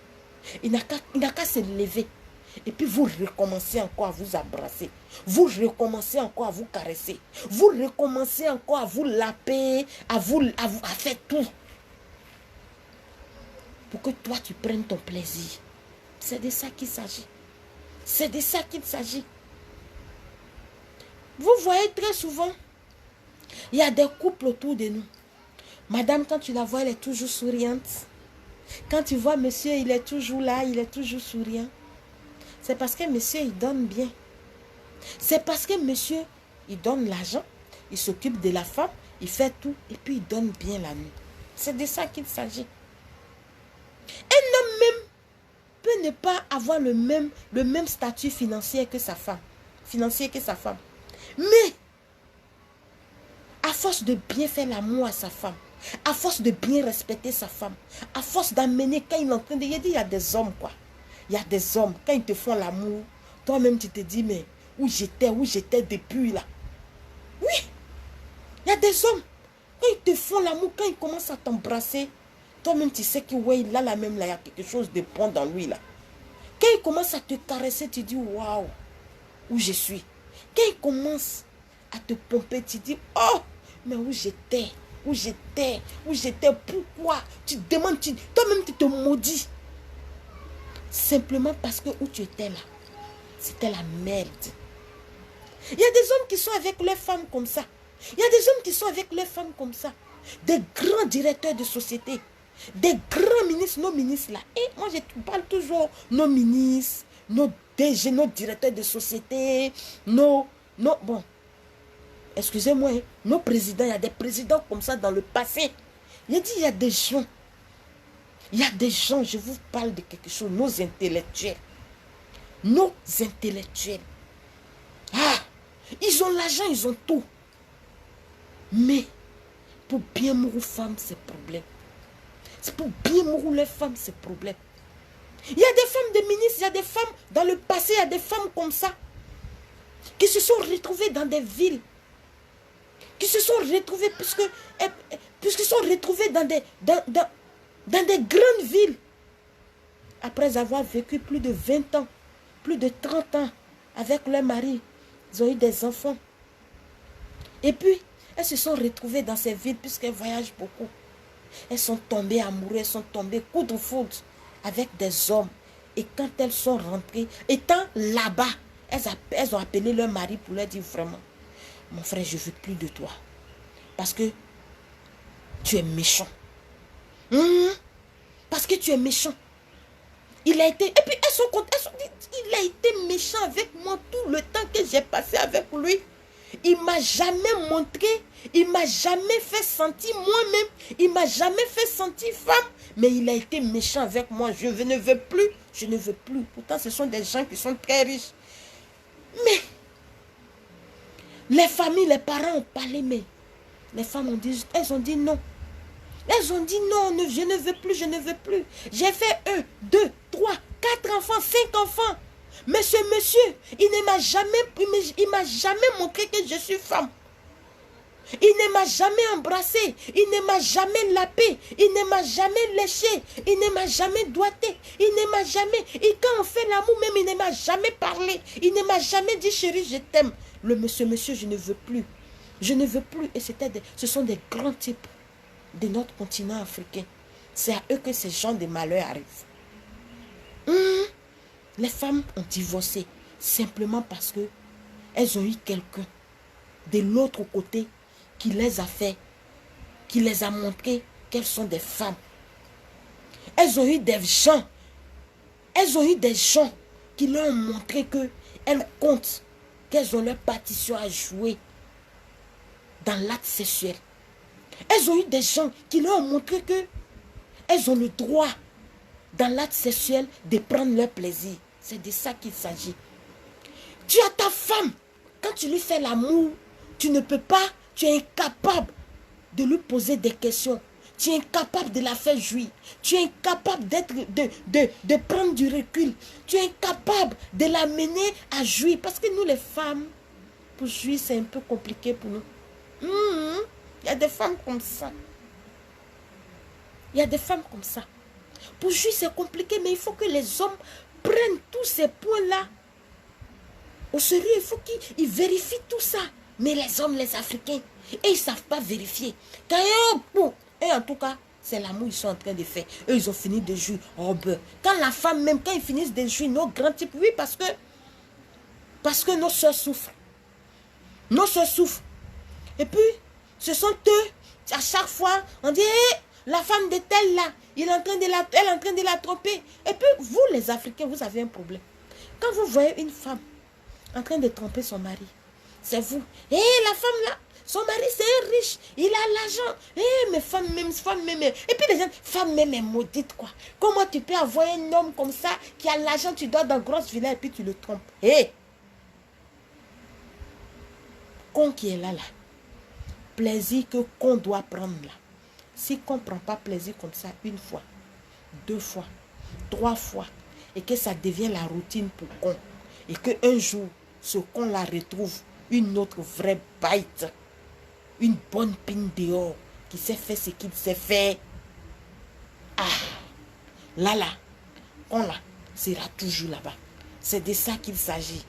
Il n'a qu'à se lever. Et puis vous recommencez encore à vous embrasser. Vous recommencez encore à vous caresser. Vous recommencez encore à vous laper, à faire tout. Pour que toi, tu prennes ton plaisir. C'est de ça qu'il s'agit. C'est de ça qu'il s'agit. Vous voyez très souvent, il y a des couples autour de nous. Madame, quand tu la vois, elle est toujours souriante. Quand tu vois monsieur, il est toujours là, il est toujours souriant. C'est parce que monsieur, il donne bien. C'est parce que monsieur, il donne l'argent, il s'occupe de la femme, il fait tout, et puis il donne bien la nuit. C'est de ça qu'il s'agit. Un homme même peut ne pas avoir le même statut financier que sa femme. Mais, à force de bien faire l'amour à sa femme, à force de bien respecter sa femme, à force d'amener, quand il est en train de... Il y a des hommes, quoi. Il y a des hommes, quand ils te font l'amour, toi-même tu te dis, mais où j'étais depuis là. Oui, il y a des hommes, quand ils te font l'amour, quand ils commencent à t'embrasser, toi-même tu sais que ouais, là même, là, il y a quelque chose de bon dans lui là. Quand il commence à te caresser, tu dis, waouh, où je suis. Quand il commence à te pomper, tu dis, oh, mais où j'étais, pourquoi? Tu demandes, toi-même tu te maudis. Simplement parce que où tu étais là, c'était la merde. Il y a des hommes qui sont avec leurs femmes comme ça. Il y a des hommes qui sont avec leurs femmes comme ça. Des grands directeurs de société. Des grands ministres, nos ministres là. Et moi je parle toujours nos ministres, nos DG, nos directeurs de société, bon, excusez-moi, nos présidents, il y a des présidents comme ça dans le passé. Il dit, il y a des gens, je vous parle de quelque chose, nos intellectuels. Ah, ils ont l'argent, ils ont tout. Mais, pour bien mourir femme, c'est problème. C'est pour bien mourir les femmes, c'est problème. Il y a des femmes de ministres, il y a des femmes, dans le passé, il y a des femmes comme ça, qui se sont retrouvées dans des villes, qui se sont retrouvées, puisque puisqu'ils sont retrouvés dans des grandes villes, après avoir vécu plus de 20 ans, plus de 30 ans avec leur mari, ils ont eu des enfants. Et puis, elles se sont retrouvées dans ces villes puisqu'elles voyagent beaucoup. Elles sont tombées amoureuses, elles sont tombées coup de foudre avec des hommes. Et quand elles sont rentrées, étant là-bas, elles ont appelé leur mari pour leur dire vraiment, mon frère, je ne veux plus de toi. Parce que tu es méchant. Parce que tu es méchant. Il a été, et puis elles sont dites, il a été méchant avec moi tout le temps que j'ai passé avec lui. Il ne m'a jamais montré, il ne m'a jamais fait sentir moi-même, il ne m'a jamais fait sentir femme, mais il a été méchant avec moi. Je ne veux plus, je ne veux plus. Pourtant, ce sont des gens qui sont très riches. Mais les familles, les parents ont parlé, mais les femmes elles ont dit non. Elles ont dit non, je ne veux plus, je ne veux plus. J'ai fait 1, 2, 3, 4 enfants, 5 enfants. Mais ce monsieur, il ne m'a jamais montré que je suis femme. Il ne m'a jamais embrassé, il ne m'a jamais lapé, il ne m'a jamais léché, il ne m'a jamais doigté, il ne m'a jamais... Et quand on fait l'amour même, il ne m'a jamais parlé, il ne m'a jamais dit chérie, je t'aime. Monsieur, je ne veux plus. Je ne veux plus. Et ce sont des grands types de notre continent africain. C'est à eux que ces gens de malheur arrivent. Les femmes ont divorcé simplement parce que elles ont eu quelqu'un de l'autre côté qui les a fait, qui les a montré qu'elles sont des femmes. Elles ont eu des gens qui leur ont montré qu'elles comptent, qu'elles ont leur partition à jouer dans l'acte sexuel. Elles ont eu des gens qui leur ont montré qu'elles ont le droit dans l'acte sexuel de prendre leur plaisir. C'est de ça qu'il s'agit. Tu as ta femme. Quand tu lui fais l'amour, tu ne peux pas, tu es incapable de lui poser des questions. Tu es incapable de la faire jouir. Tu es incapable de prendre du recul. Tu es incapable de l'amener à jouir. Parce que nous les femmes, pour jouir, c'est un peu compliqué pour nous. Il y a des femmes comme ça. Il y a des femmes comme ça. Pour jouir, c'est compliqué, mais il faut que les hommes prennent tous ces points-là au sérieux. Il faut qu'ils vérifient tout ça. Mais les hommes, les Africains, et ils ne savent pas vérifier. Et en tout cas, c'est l'amour qu'ils sont en train de faire. Eux, ils ont fini de jouir. Quand la femme, même quand ils finissent de jouir, nos grands types, oui, parce que nos soeurs souffrent. Nos soeurs souffrent. Et puis, ce sont eux, à chaque fois, on dit, la femme de telle là, elle est en train de la tromper. Et puis, vous les Africains, vous avez un problème. Quand vous voyez une femme en train de tromper son mari, c'est vous. La femme là, son mari c'est un riche, il a l'argent. Mais femme même. Et puis les gens, femme même est maudite quoi. Comment tu peux avoir un homme comme ça qui a l'argent, tu dors dans grosse villa et puis tu le trompes. Con qui est là. Plaisir qu'on doit prendre là. Si qu'on ne prend pas plaisir comme ça une fois, 2 fois, 3 fois, et que ça devient la routine pour con, et qu'un jour, ce con la retrouve une autre vraie bête, une bonne pine dehors, qui sait faire ce qu'il sait faire, là, on là, sera toujours là-bas. C'est de ça qu'il s'agit.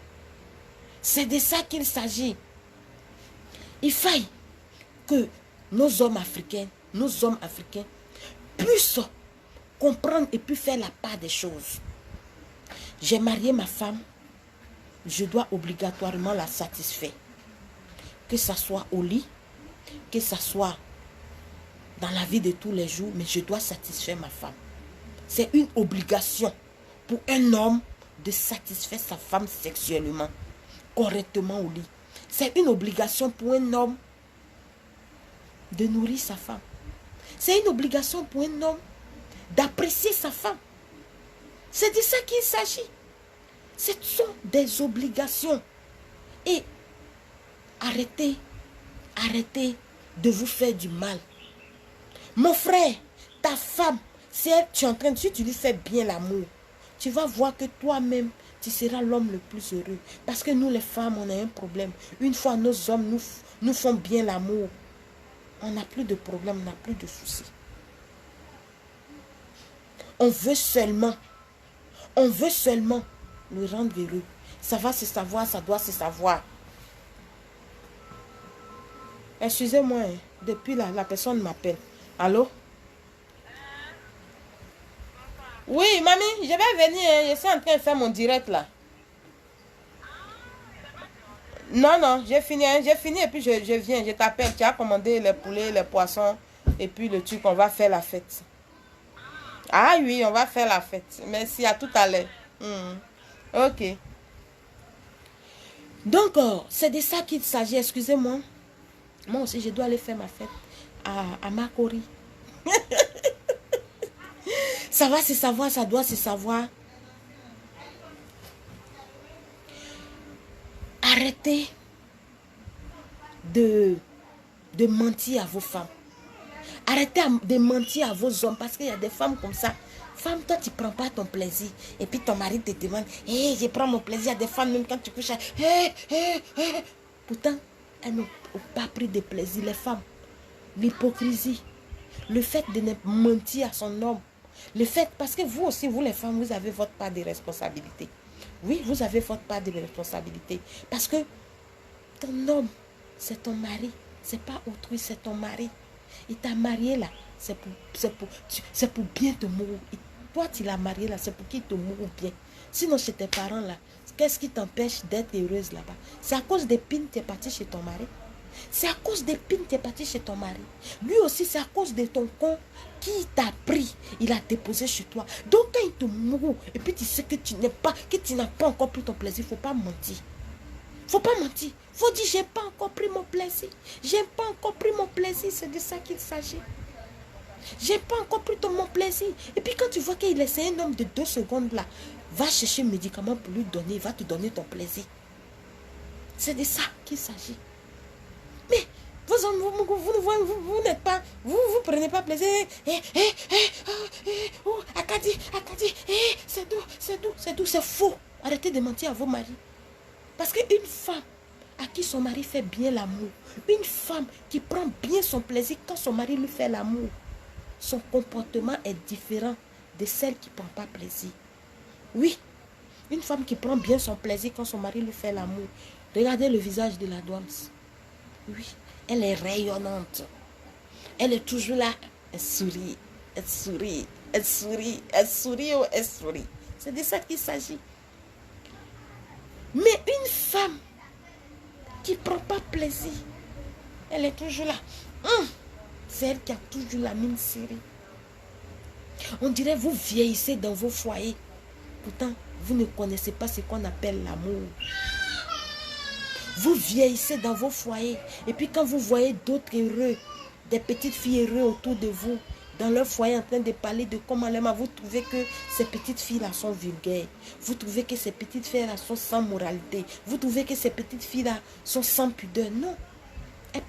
C'est de ça qu'il s'agit. Il faille que nos hommes africains puissent comprendre et puis faire la part des choses. J'ai marié ma femme, je dois obligatoirement la satisfaire. Que ça soit au lit, que ça soit dans la vie de tous les jours, mais je dois satisfaire ma femme. C'est une obligation pour un homme de satisfaire sa femme sexuellement, correctement au lit. C'est une obligation pour un homme de nourrir sa femme. C'est une obligation pour un homme d'apprécier sa femme. C'est de ça qu'il s'agit. Ce sont des obligations. Et arrêtez de vous faire du mal. Mon frère, ta femme, si tu lui fais bien l'amour, tu vas voir que toi-même, tu seras l'homme le plus heureux. Parce que nous les femmes, on a un problème. Une fois nos hommes nous font bien l'amour, On n'a plus de problème, on n'a plus de soucis. On veut seulement le rendre heureux. Ça va se savoir, ça doit se savoir. Excusez-moi, hein, depuis là, la personne m'appelle. Allô? Oui, mamie, je vais venir. Hein, je suis en train de faire mon direct là. Non, non, j'ai fini et puis je viens, je t'appelle. Tu as commandé les poulets, les poissons et puis le truc, on va faire la fête. Ah oui, on va faire la fête. Merci, à tout à l'heure. Ok. Donc, c'est de ça qu'il s'agit, excusez-moi. Moi aussi, je dois aller faire ma fête à Makori. Ça va se savoir, ça doit se savoir. Arrêtez de mentir à vos femmes. Arrêtez de mentir à vos hommes parce qu'il y a des femmes comme ça. Femme, toi, tu ne prends pas ton plaisir. Et puis ton mari te demande, hey, je prends mon plaisir. Il y a des femmes, même quand tu couches, hey. Pourtant, elles n'ont pas pris de plaisir. Les femmes, l'hypocrisie, le fait de ne mentir à son homme, le fait, parce que vous aussi, vous les femmes, vous avez votre part de responsabilité. Oui, vous avez votre part de responsabilité. Parce que ton homme, c'est ton mari. C'est pas autrui, c'est ton mari. Il t'a marié là, c'est pour bien te mourir. Toi, tu l'as marié là, c'est pour qu'il te mourre bien. Sinon, chez tes parents là, qu'est-ce qui t'empêche d'être heureuse là-bas? C'est à cause des pines que tu es parti chez ton mari. C'est à cause des pines que tu es parti chez ton mari. Lui aussi, c'est à cause de ton con qui t'a pris. Il a déposé chez toi. Donc, quand il te mourre, et puis tu sais que tu n'as pas encore pris ton plaisir, il ne faut pas mentir. Faut pas mentir. Faut dire, j'ai pas encore pris mon plaisir. J'ai pas encore pris mon plaisir. C'est de ça qu'il s'agit. J'ai pas encore pris mon plaisir. Et puis quand tu vois qu'il est un homme de 2 secondes là, va chercher un médicament pour lui donner. Il va te donner ton plaisir. C'est de ça qu'il s'agit. Mais vous n'êtes pas, vous prenez pas plaisir. Akadi, c'est doux, c'est faux. Arrêtez de mentir à vos maris. Parce qu'une femme à qui son mari fait bien l'amour, une femme qui prend bien son plaisir quand son mari lui fait l'amour, son comportement est différent de celle qui ne prend pas plaisir. Oui, une femme qui prend bien son plaisir quand son mari lui fait l'amour. Regardez le visage de la Douams. Oui, elle est rayonnante. Elle est toujours là. Elle sourit, elle sourit, elle sourit, elle sourit, elle sourit. C'est de ça qu'il s'agit. Mais une femme qui ne prend pas plaisir, elle est toujours là. C'est elle qui a toujours la mine serrée. On dirait vous vieillissez dans vos foyers. Pourtant, vous ne connaissez pas ce qu'on appelle l'amour. Vous vieillissez dans vos foyers. Et puis quand vous voyez d'autres heureux, des petites filles heureuses autour de vous, dans leur foyer en train de parler de comment elle aime, vous trouvez que ces petites filles-là sont vulgaires. Vous trouvez que ces petites filles-là sont sans moralité. Vous trouvez que ces petites filles-là sont sans pudeur. Non. Elles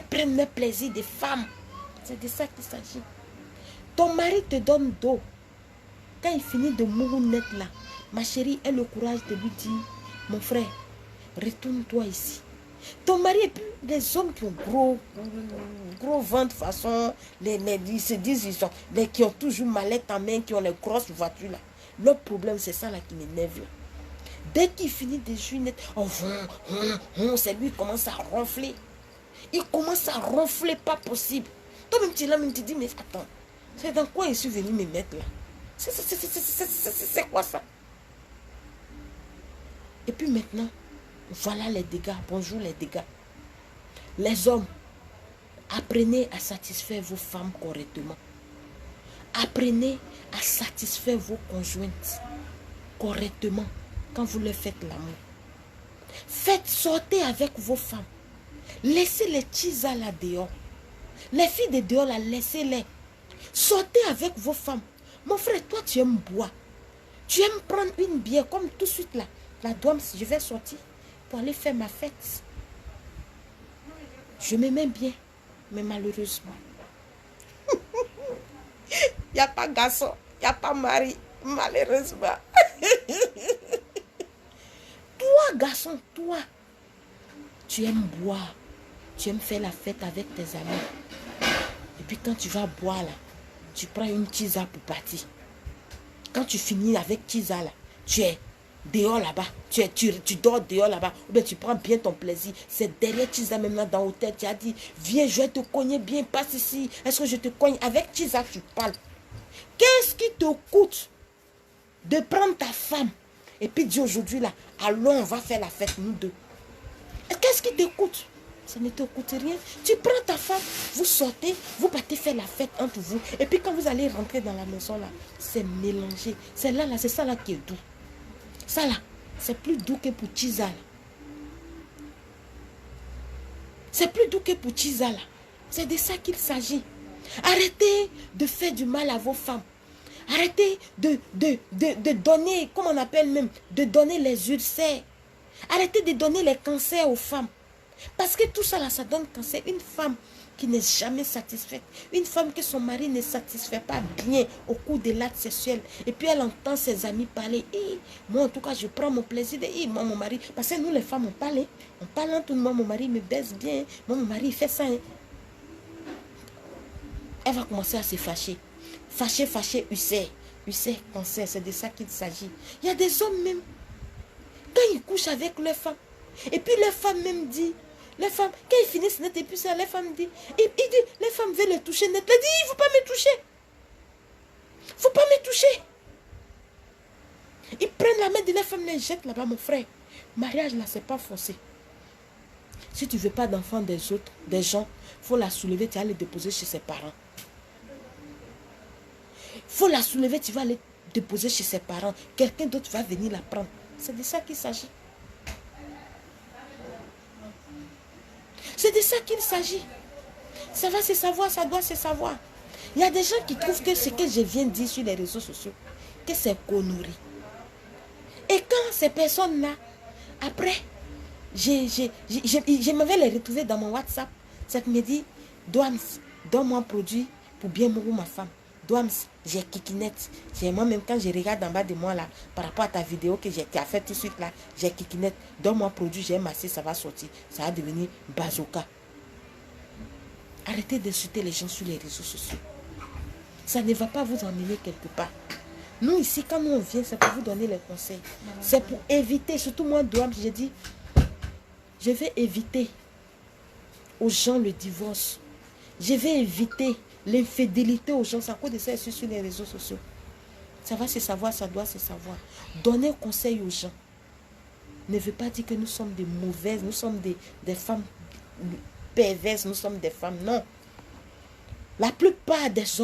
prennent le plaisir des femmes. C'est de ça qu'il s'agit. Ton mari te donne d'eau. Quand il finit de mourir net là, ma chérie a le courage de lui dire, mon frère, retourne-toi ici. Ton mari et puis les hommes qui ont gros ventre façon, ils se disent, qui ont toujours mallette en main, qui ont les grosses voitures là. Leur problème c'est ça là qui m'énerve là. Dès qu'il finit de jouer net, c'est lui qui commence à ronfler. Il commence à ronfler, pas possible. Toi-même tu es là, même tu dis, mais attends, c'est dans quoi je suis venu me mettre là? C'est quoi ça? Et puis maintenant, voilà les dégâts. Bonjour les dégâts. Les hommes, apprenez à satisfaire vos femmes correctement. Apprenez à satisfaire vos conjointes correctement quand vous leur faites l'amour. Faites sortir avec vos femmes. Laissez les tchisa là dehors. Les filles de dehors là, laissez-les. Sortez avec vos femmes. Mon frère, toi tu aimes boire. Tu aimes prendre une bière comme tout de suite là. La Douams, je vais sortir pour aller faire ma fête. Je m'aimais bien, mais malheureusement. Il n'y a pas garçon, il n'y a pas mari, malheureusement. Toi, garçon, toi, tu aimes boire. Tu aimes faire la fête avec tes amis. Et puis quand tu vas boire là, tu prends une tisa pour partir. Quand tu finis avec tisa là, tu es dehors là-bas. Tu dors dehors là-bas. Ou bien tu prends bien ton plaisir. C'est derrière tisa même là dans l'hôtel. Tu as dit, viens, je vais te cogner bien, passe ici. Est-ce que je te cogne? Avec tisa, tu parles. Qu'est-ce qui te coûte de prendre ta femme et puis dire aujourd'hui là, allons, on va faire la fête, nous deux. Qu'est-ce qui te coûte? Ça ne te coûte rien. Tu prends ta femme, vous sortez, vous partez faire la fête entre vous. Et puis quand vous allez rentrer dans la maison là, c'est mélangé. C'est là, c'est ça là qui est doux. Ça là, c'est plus doux que pour Tisa là. C'est plus doux que pour Tisa là. C'est de ça qu'il s'agit. Arrêtez de faire du mal à vos femmes. Arrêtez de donner, comment on appelle même, de donner les ulcères. Arrêtez de donner les cancers aux femmes. Parce que tout ça là, ça donne cancer. Une femme qui n'est jamais satisfaite. Une femme que son mari ne satisfait pas bien au cours de l'acte sexuel. Et puis elle entend ses amis parler. Moi en tout cas, je prends mon plaisir de moi, mon mari. Parce que nous les femmes, on parle. On parle en tout le monde. Mon mari me baisse bien. Moi, mon mari, il fait ça. Elle va commencer à se fâcher. Fâcher, ulcère, cancer, c'est de ça qu'il s'agit. Il y a des hommes même, quand ils couchent avec leurs femmes, et puis les femmes même dit, les femmes, quand ils finissent net, et puis ça, les femmes disent, il dit, les femmes veulent le toucher net, il dit, il ne faut pas me toucher. Il ne faut pas me toucher. Ils prennent la main de la femme, les jettent là-bas, mon frère. Mariage là, c'est pas forcé. Si tu ne veux pas d'enfants des autres, des gens, il faut la soulever, tu vas les déposer chez ses parents. Il faut la soulever, tu vas aller déposer chez ses parents. Quelqu'un d'autre va venir la prendre. C'est de ça qu'il s'agit. C'est de ça qu'il s'agit. Ça va se savoir, ça doit se savoir. Il y a des gens qui trouvent que ce que je viens de dire sur les réseaux sociaux, que c'est connerie. Et quand ces personnes-là, après, je m'avais les retrouver dans mon WhatsApp, ça me dit, Douams, donne-moi un produit pour bien mourir ma femme. Douams, j'ai kikinette. Moi-même, quand je regarde en bas de moi, là, par rapport à ta vidéo que tu as fait tout de suite, là, j'ai kikinette. Donne-moi un produit, j'ai massé, ça va sortir. Ça va devenir bazooka. Arrêtez d'insulter les gens sur les réseaux sociaux. Ça ne va pas vous emmener quelque part. Nous, ici, quand nous on vient, c'est pour vous donner les conseils. C'est pour éviter, surtout moi, Douams, j'ai dit, je vais éviter aux gens le divorce. Je vais éviter l'infidélité aux gens. C'est à cause de ça sur les réseaux sociaux. Ça va se savoir, ça doit se savoir. Donner conseil aux gens ne veut pas dire que nous sommes des mauvaises, nous sommes des femmes perverses, nous sommes des femmes. Non. La plupart des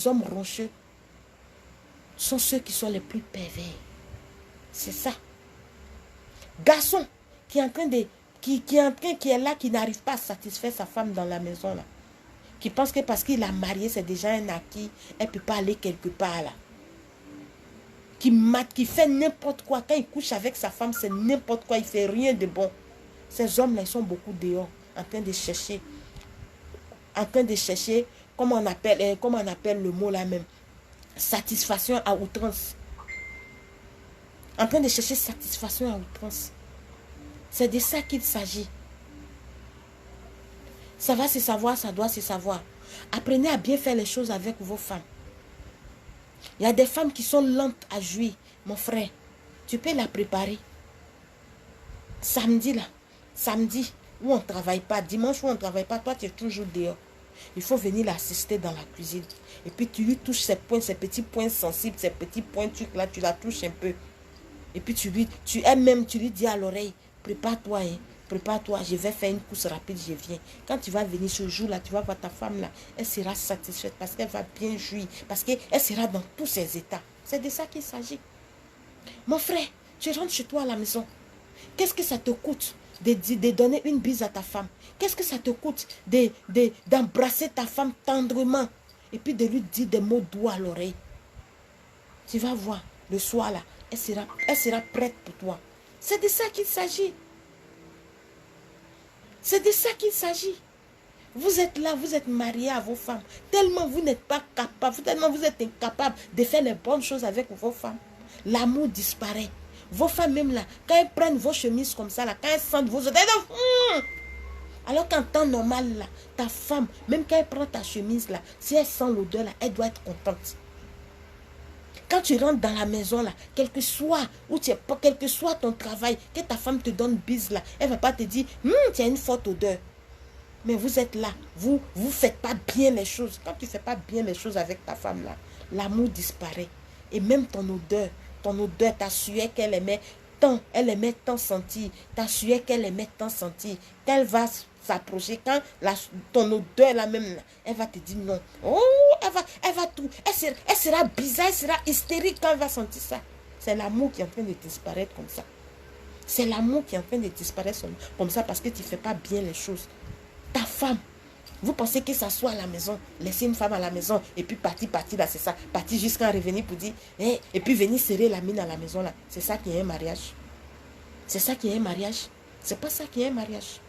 hommes roncheux sont ceux qui sont les plus pervers. C'est ça. Garçon qui est en train de qui est là, qui n'arrive pas à satisfaire sa femme dans la maison là, qui pense que parce qu'il a marié, c'est déjà un acquis, elle ne peut pas aller quelque part là, qui fait n'importe quoi. Quand il couche avec sa femme, c'est n'importe quoi, il ne fait rien de bon. Ces hommes là, ils sont beaucoup dehors, en train de chercher, comment on appelle le mot là même, satisfaction à outrance. En train de chercher satisfaction à outrance. C'est de ça qu'il s'agit. Ça va se savoir, ça doit se savoir. Apprenez à bien faire les choses avec vos femmes. Il y a des femmes qui sont lentes à jouir. Mon frère, tu peux la préparer. Samedi, où on ne travaille pas, dimanche où on ne travaille pas, toi tu es toujours dehors. Il faut venir l'assister dans la cuisine. Et puis tu lui touches ses points, ses petits points sensibles, ses petits points trucs là, tu la touches un peu. Et puis tu lui dis à l'oreille, prépare-toi, prépare-toi, je vais faire une course rapide, je viens. Quand tu vas venir ce jour-là, tu vas voir ta femme là, elle sera satisfaite parce qu'elle va bien jouir, parce qu'elle sera dans tous ses états. C'est de ça qu'il s'agit. Mon frère, tu rentres chez toi à la maison. Qu'est-ce que ça te coûte de donner une bise à ta femme? Qu'est-ce que ça te coûte d'embrasser ta femme tendrement et puis de lui dire des mots doux à l'oreille? Tu vas voir, le soir là, elle sera prête pour toi. C'est de ça qu'il s'agit. C'est de ça qu'il s'agit. Vous êtes là, vous êtes mariés à vos femmes. Tellement vous n'êtes pas capable, tellement vous êtes incapable de faire les bonnes choses avec vos femmes. L'amour disparaît. Vos femmes même là, quand elles prennent vos chemises comme ça, là, quand elles sentent vos odeurs, alors qu'en temps normal, là, ta femme, même quand elle prend ta chemise là, si elle sent l'odeur là, elle doit être contente. Quand tu rentres dans la maison là, quel que soit où tu es, quel que soit ton travail, que ta femme te donne bise là, elle ne va pas te dire, tu as une forte odeur. Mais vous êtes là, vous ne faites pas bien les choses. Quand tu ne fais pas bien les choses avec ta femme là, l'amour disparaît. Et même ton odeur, ta sueur qu'elle aimait tant sentir, ta sueur qu'elle aimait tant sentir, qu'elle va s'approcher, quand ton odeur là même, elle va te dire non. Oh, elle va tout, elle sera bizarre, elle sera hystérique quand elle va sentir ça. C'est l'amour qui est en train de disparaître comme ça. C'est l'amour qui est en train de disparaître comme ça parce que tu ne fais pas bien les choses. Ta femme, vous pensez que ça soit à la maison, laisser une femme à la maison et puis partir là, c'est ça, partir jusqu'à revenir pour dire, et puis venir serrer la mine à la maison là, c'est ça qui est un mariage. C'est ça qui est un mariage. C'est pas ça qui est un mariage.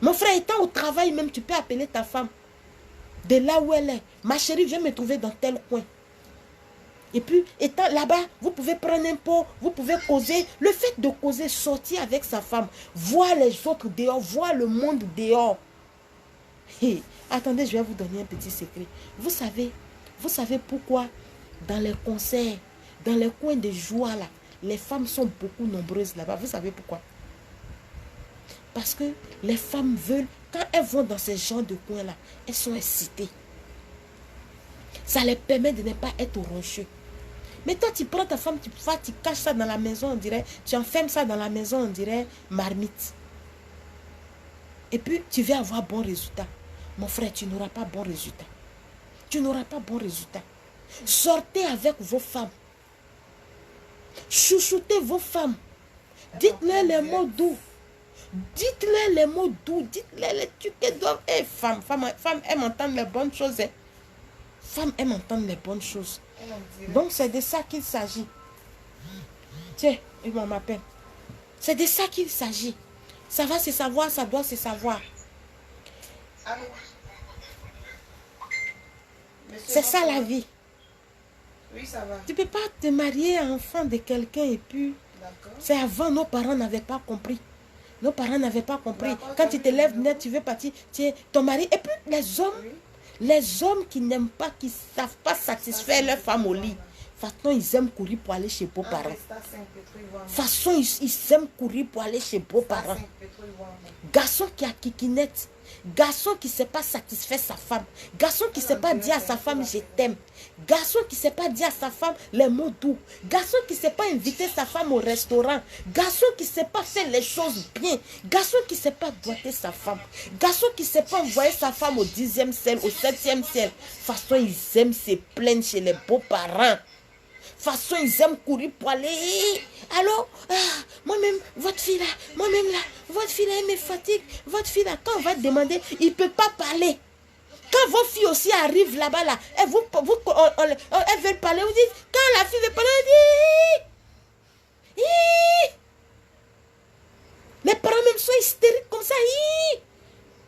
Mon frère, étant au travail même, tu peux appeler ta femme de là où elle est. Ma chérie, viens me trouver dans tel coin. Et puis, étant là-bas, vous pouvez prendre un pot, vous pouvez causer. Le fait de causer, sortir avec sa femme, voir les autres dehors, voir le monde dehors. Hey, attendez, je vais vous donner un petit secret. Vous savez pourquoi dans les concerts, dans les coins de joie, là, les femmes sont beaucoup nombreuses là-bas. Vous savez pourquoi? Parce que les femmes veulent, quand elles vont dans ce genre de coins-là, elles sont excitées. Ça les permet de ne pas être roncheux. Mais toi, tu prends ta femme, tu caches ça dans la maison, on dirait, tu enfermes ça dans la maison, on dirait marmite. Et puis, tu vas avoir bon résultat. Mon frère, tu n'auras pas bon résultat. Tu n'auras pas bon résultat. Sortez avec vos femmes. Chouchoutez vos femmes. Dites-leur les mots doux. Dites-leur les mots doux. Dites-leur les trucs qu'elles doivent. Femme, elles m'entendent les bonnes choses. Femme, elles m'entendent les bonnes choses. Donc, c'est de ça qu'il s'agit. Tiens, il m'appelle. C'est de ça qu'il s'agit. Ça va se savoir, ça doit se savoir. C'est ça la vie. Oui, ça va. Tu ne peux pas te marier enfant de quelqu'un et puis... C'est avant, nos parents n'avaient pas compris. Nos parents n'avaient pas compris. Quand tu te lèves net, tu veux partir, ton mari... Et puis les hommes qui n'aiment pas, qui ne savent pas satisfaire leur femme au lit. De toute façon, ils aiment courir pour aller chez beaux parents. De toute façon, ils aiment courir pour aller chez beaux parents. Garçon qui a kikinette. Garçon qui ne sait pas satisfaire sa femme. Garçon qui ne sait pas dire à sa femme je t'aime. Garçon qui ne sait pas dire à sa femme les mots doux. Garçon qui ne sait pas inviter sa femme au restaurant. Garçon qui ne sait pas faire les choses bien. Garçon qui ne sait pas boiter sa femme. Garçon qui ne sait pas envoyer sa femme au 10e ciel, au 7e ciel. De toute façon, ils aiment se plaindre chez les beaux-parents. De toute façon, ils aiment courir pour aller. Alors, moi-même, votre fille là, moi-même là, votre fille là, elle me fatigue. Votre fille là, quand on va demander, il ne peut pas parler. Quand vos filles aussi arrivent là-bas, là, elles veulent parler, vous dites, quand la fille veut parler, elle dit, les parents même sont hystériques comme ça.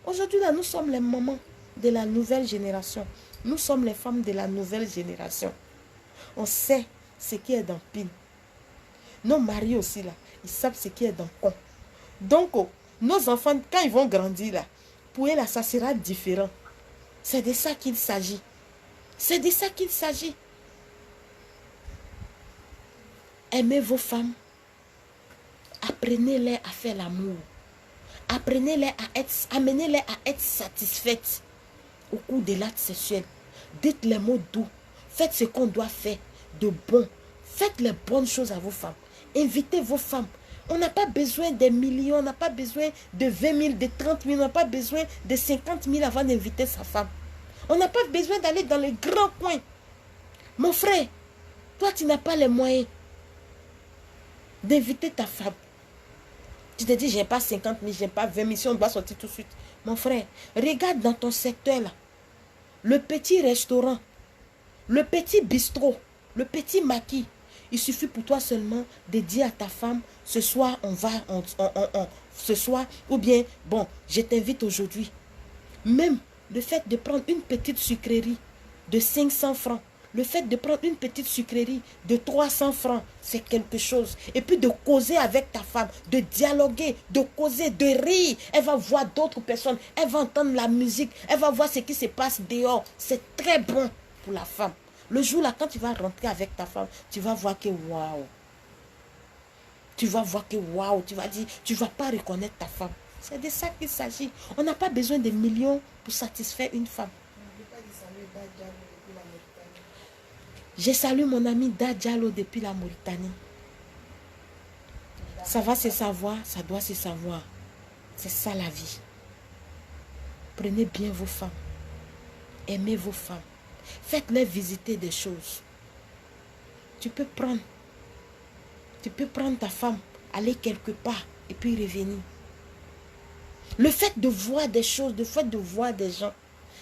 Aujourd'hui, là, nous sommes les mamans de la nouvelle génération. Nous sommes les femmes de la nouvelle génération. On sait ce qui est dans pile. Nos maris aussi, là, ils savent ce qui est dans con. Donc, nos enfants, quand ils vont grandir, là, pour eux, là, ça sera différent. C'est de ça qu'il s'agit. C'est de ça qu'il s'agit. Aimez vos femmes. Apprenez-les à faire l'amour. Apprenez-les à être, amenez-les à être satisfaites au cours de l'acte sexuel. Dites les mots doux. Faites ce qu'on doit faire de bon. Faites les bonnes choses à vos femmes. Invitez vos femmes. On n'a pas besoin des millions, on n'a pas besoin de 20 000, de 30 000, on n'a pas besoin de 50 000 avant d'inviter sa femme. On n'a pas besoin d'aller dans les grands coins. Mon frère, toi tu n'as pas les moyens d'inviter ta femme. Tu te dis, j'ai pas 50 000, j'ai pas 20 000, si on doit sortir tout de suite. Mon frère, regarde dans ton secteur là. Le petit restaurant, le petit bistrot, le petit maquis. Il suffit pour toi seulement de dire à ta femme, ce soir, ce soir, ou bien, bon, je t'invite aujourd'hui. Même le fait de prendre une petite sucrerie de 500 francs, Le fait de prendre une petite sucrerie de 300 francs, c'est quelque chose. Et puis de causer avec ta femme, de dialoguer, de causer, de rire. Elle va voir d'autres personnes, elle va entendre la musique, elle va voir ce qui se passe dehors. C'est très bon pour la femme. Le jour là, quand tu vas rentrer avec ta femme, tu vas voir que waouh. Tu vas voir que waouh, tu vas dire, tu ne vas pas reconnaître ta femme. C'est de ça qu'il s'agit. On n'a pas besoin de millions pour satisfaire une femme. Je salue mon ami Dadjalo depuis la Mauritanie. Ça va se savoir, ça doit se savoir. C'est ça la vie. Prenez bien vos femmes. Aimez vos femmes. Faites-les visiter des choses. Tu peux prendre ta femme, aller quelque part et puis revenir. Le fait de voir des choses, le fait de voir des gens,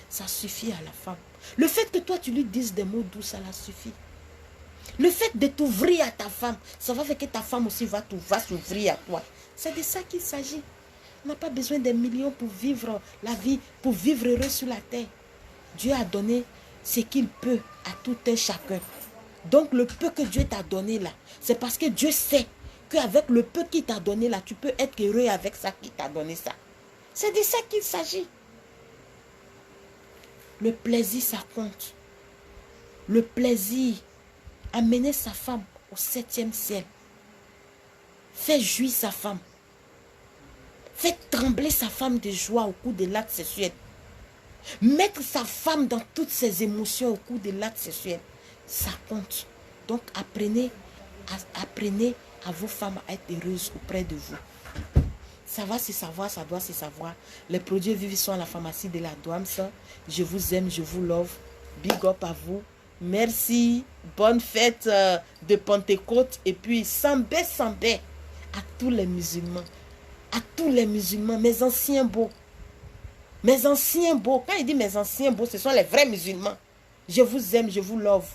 ça suffit à la femme. Le fait que toi tu lui dises des mots doux, ça la suffit. Le fait de t'ouvrir à ta femme, ça va faire que ta femme aussi va s'ouvrir à toi. C'est de ça qu'il s'agit. On n'a pas besoin des millions pour vivre la vie, pour vivre heureux sur la terre. Dieu a donné ce qu'il peut à tout un chacun. Donc le peu que Dieu t'a donné là, c'est parce que Dieu sait qu'avec le peu qu'il t'a donné là, tu peux être heureux avec ça qu'il t'a donné ça. C'est de ça qu'il s'agit. Le plaisir, ça compte. Le plaisir, amener sa femme au 7e ciel. Faire jouir sa femme. Faire trembler sa femme de joie au cours de l'acte sexuel. Mettre sa femme dans toutes ses émotions au cours de l'acte sexuel. Ça compte. Donc apprenez à vos femmes à être heureuses auprès de vous. Ça va se savoir, ça doit se savoir. Les produits Vivi sont à la pharmacie de la Douane. Je vous aime, je vous love. Big up à vous. Merci. Bonne fête de Pentecôte. Et puis, sambé à tous les musulmans. À tous les musulmans, mes anciens beaux. Mes anciens beaux. Quand il dit mes anciens beaux, ce sont les vrais musulmans. Je vous aime, je vous love.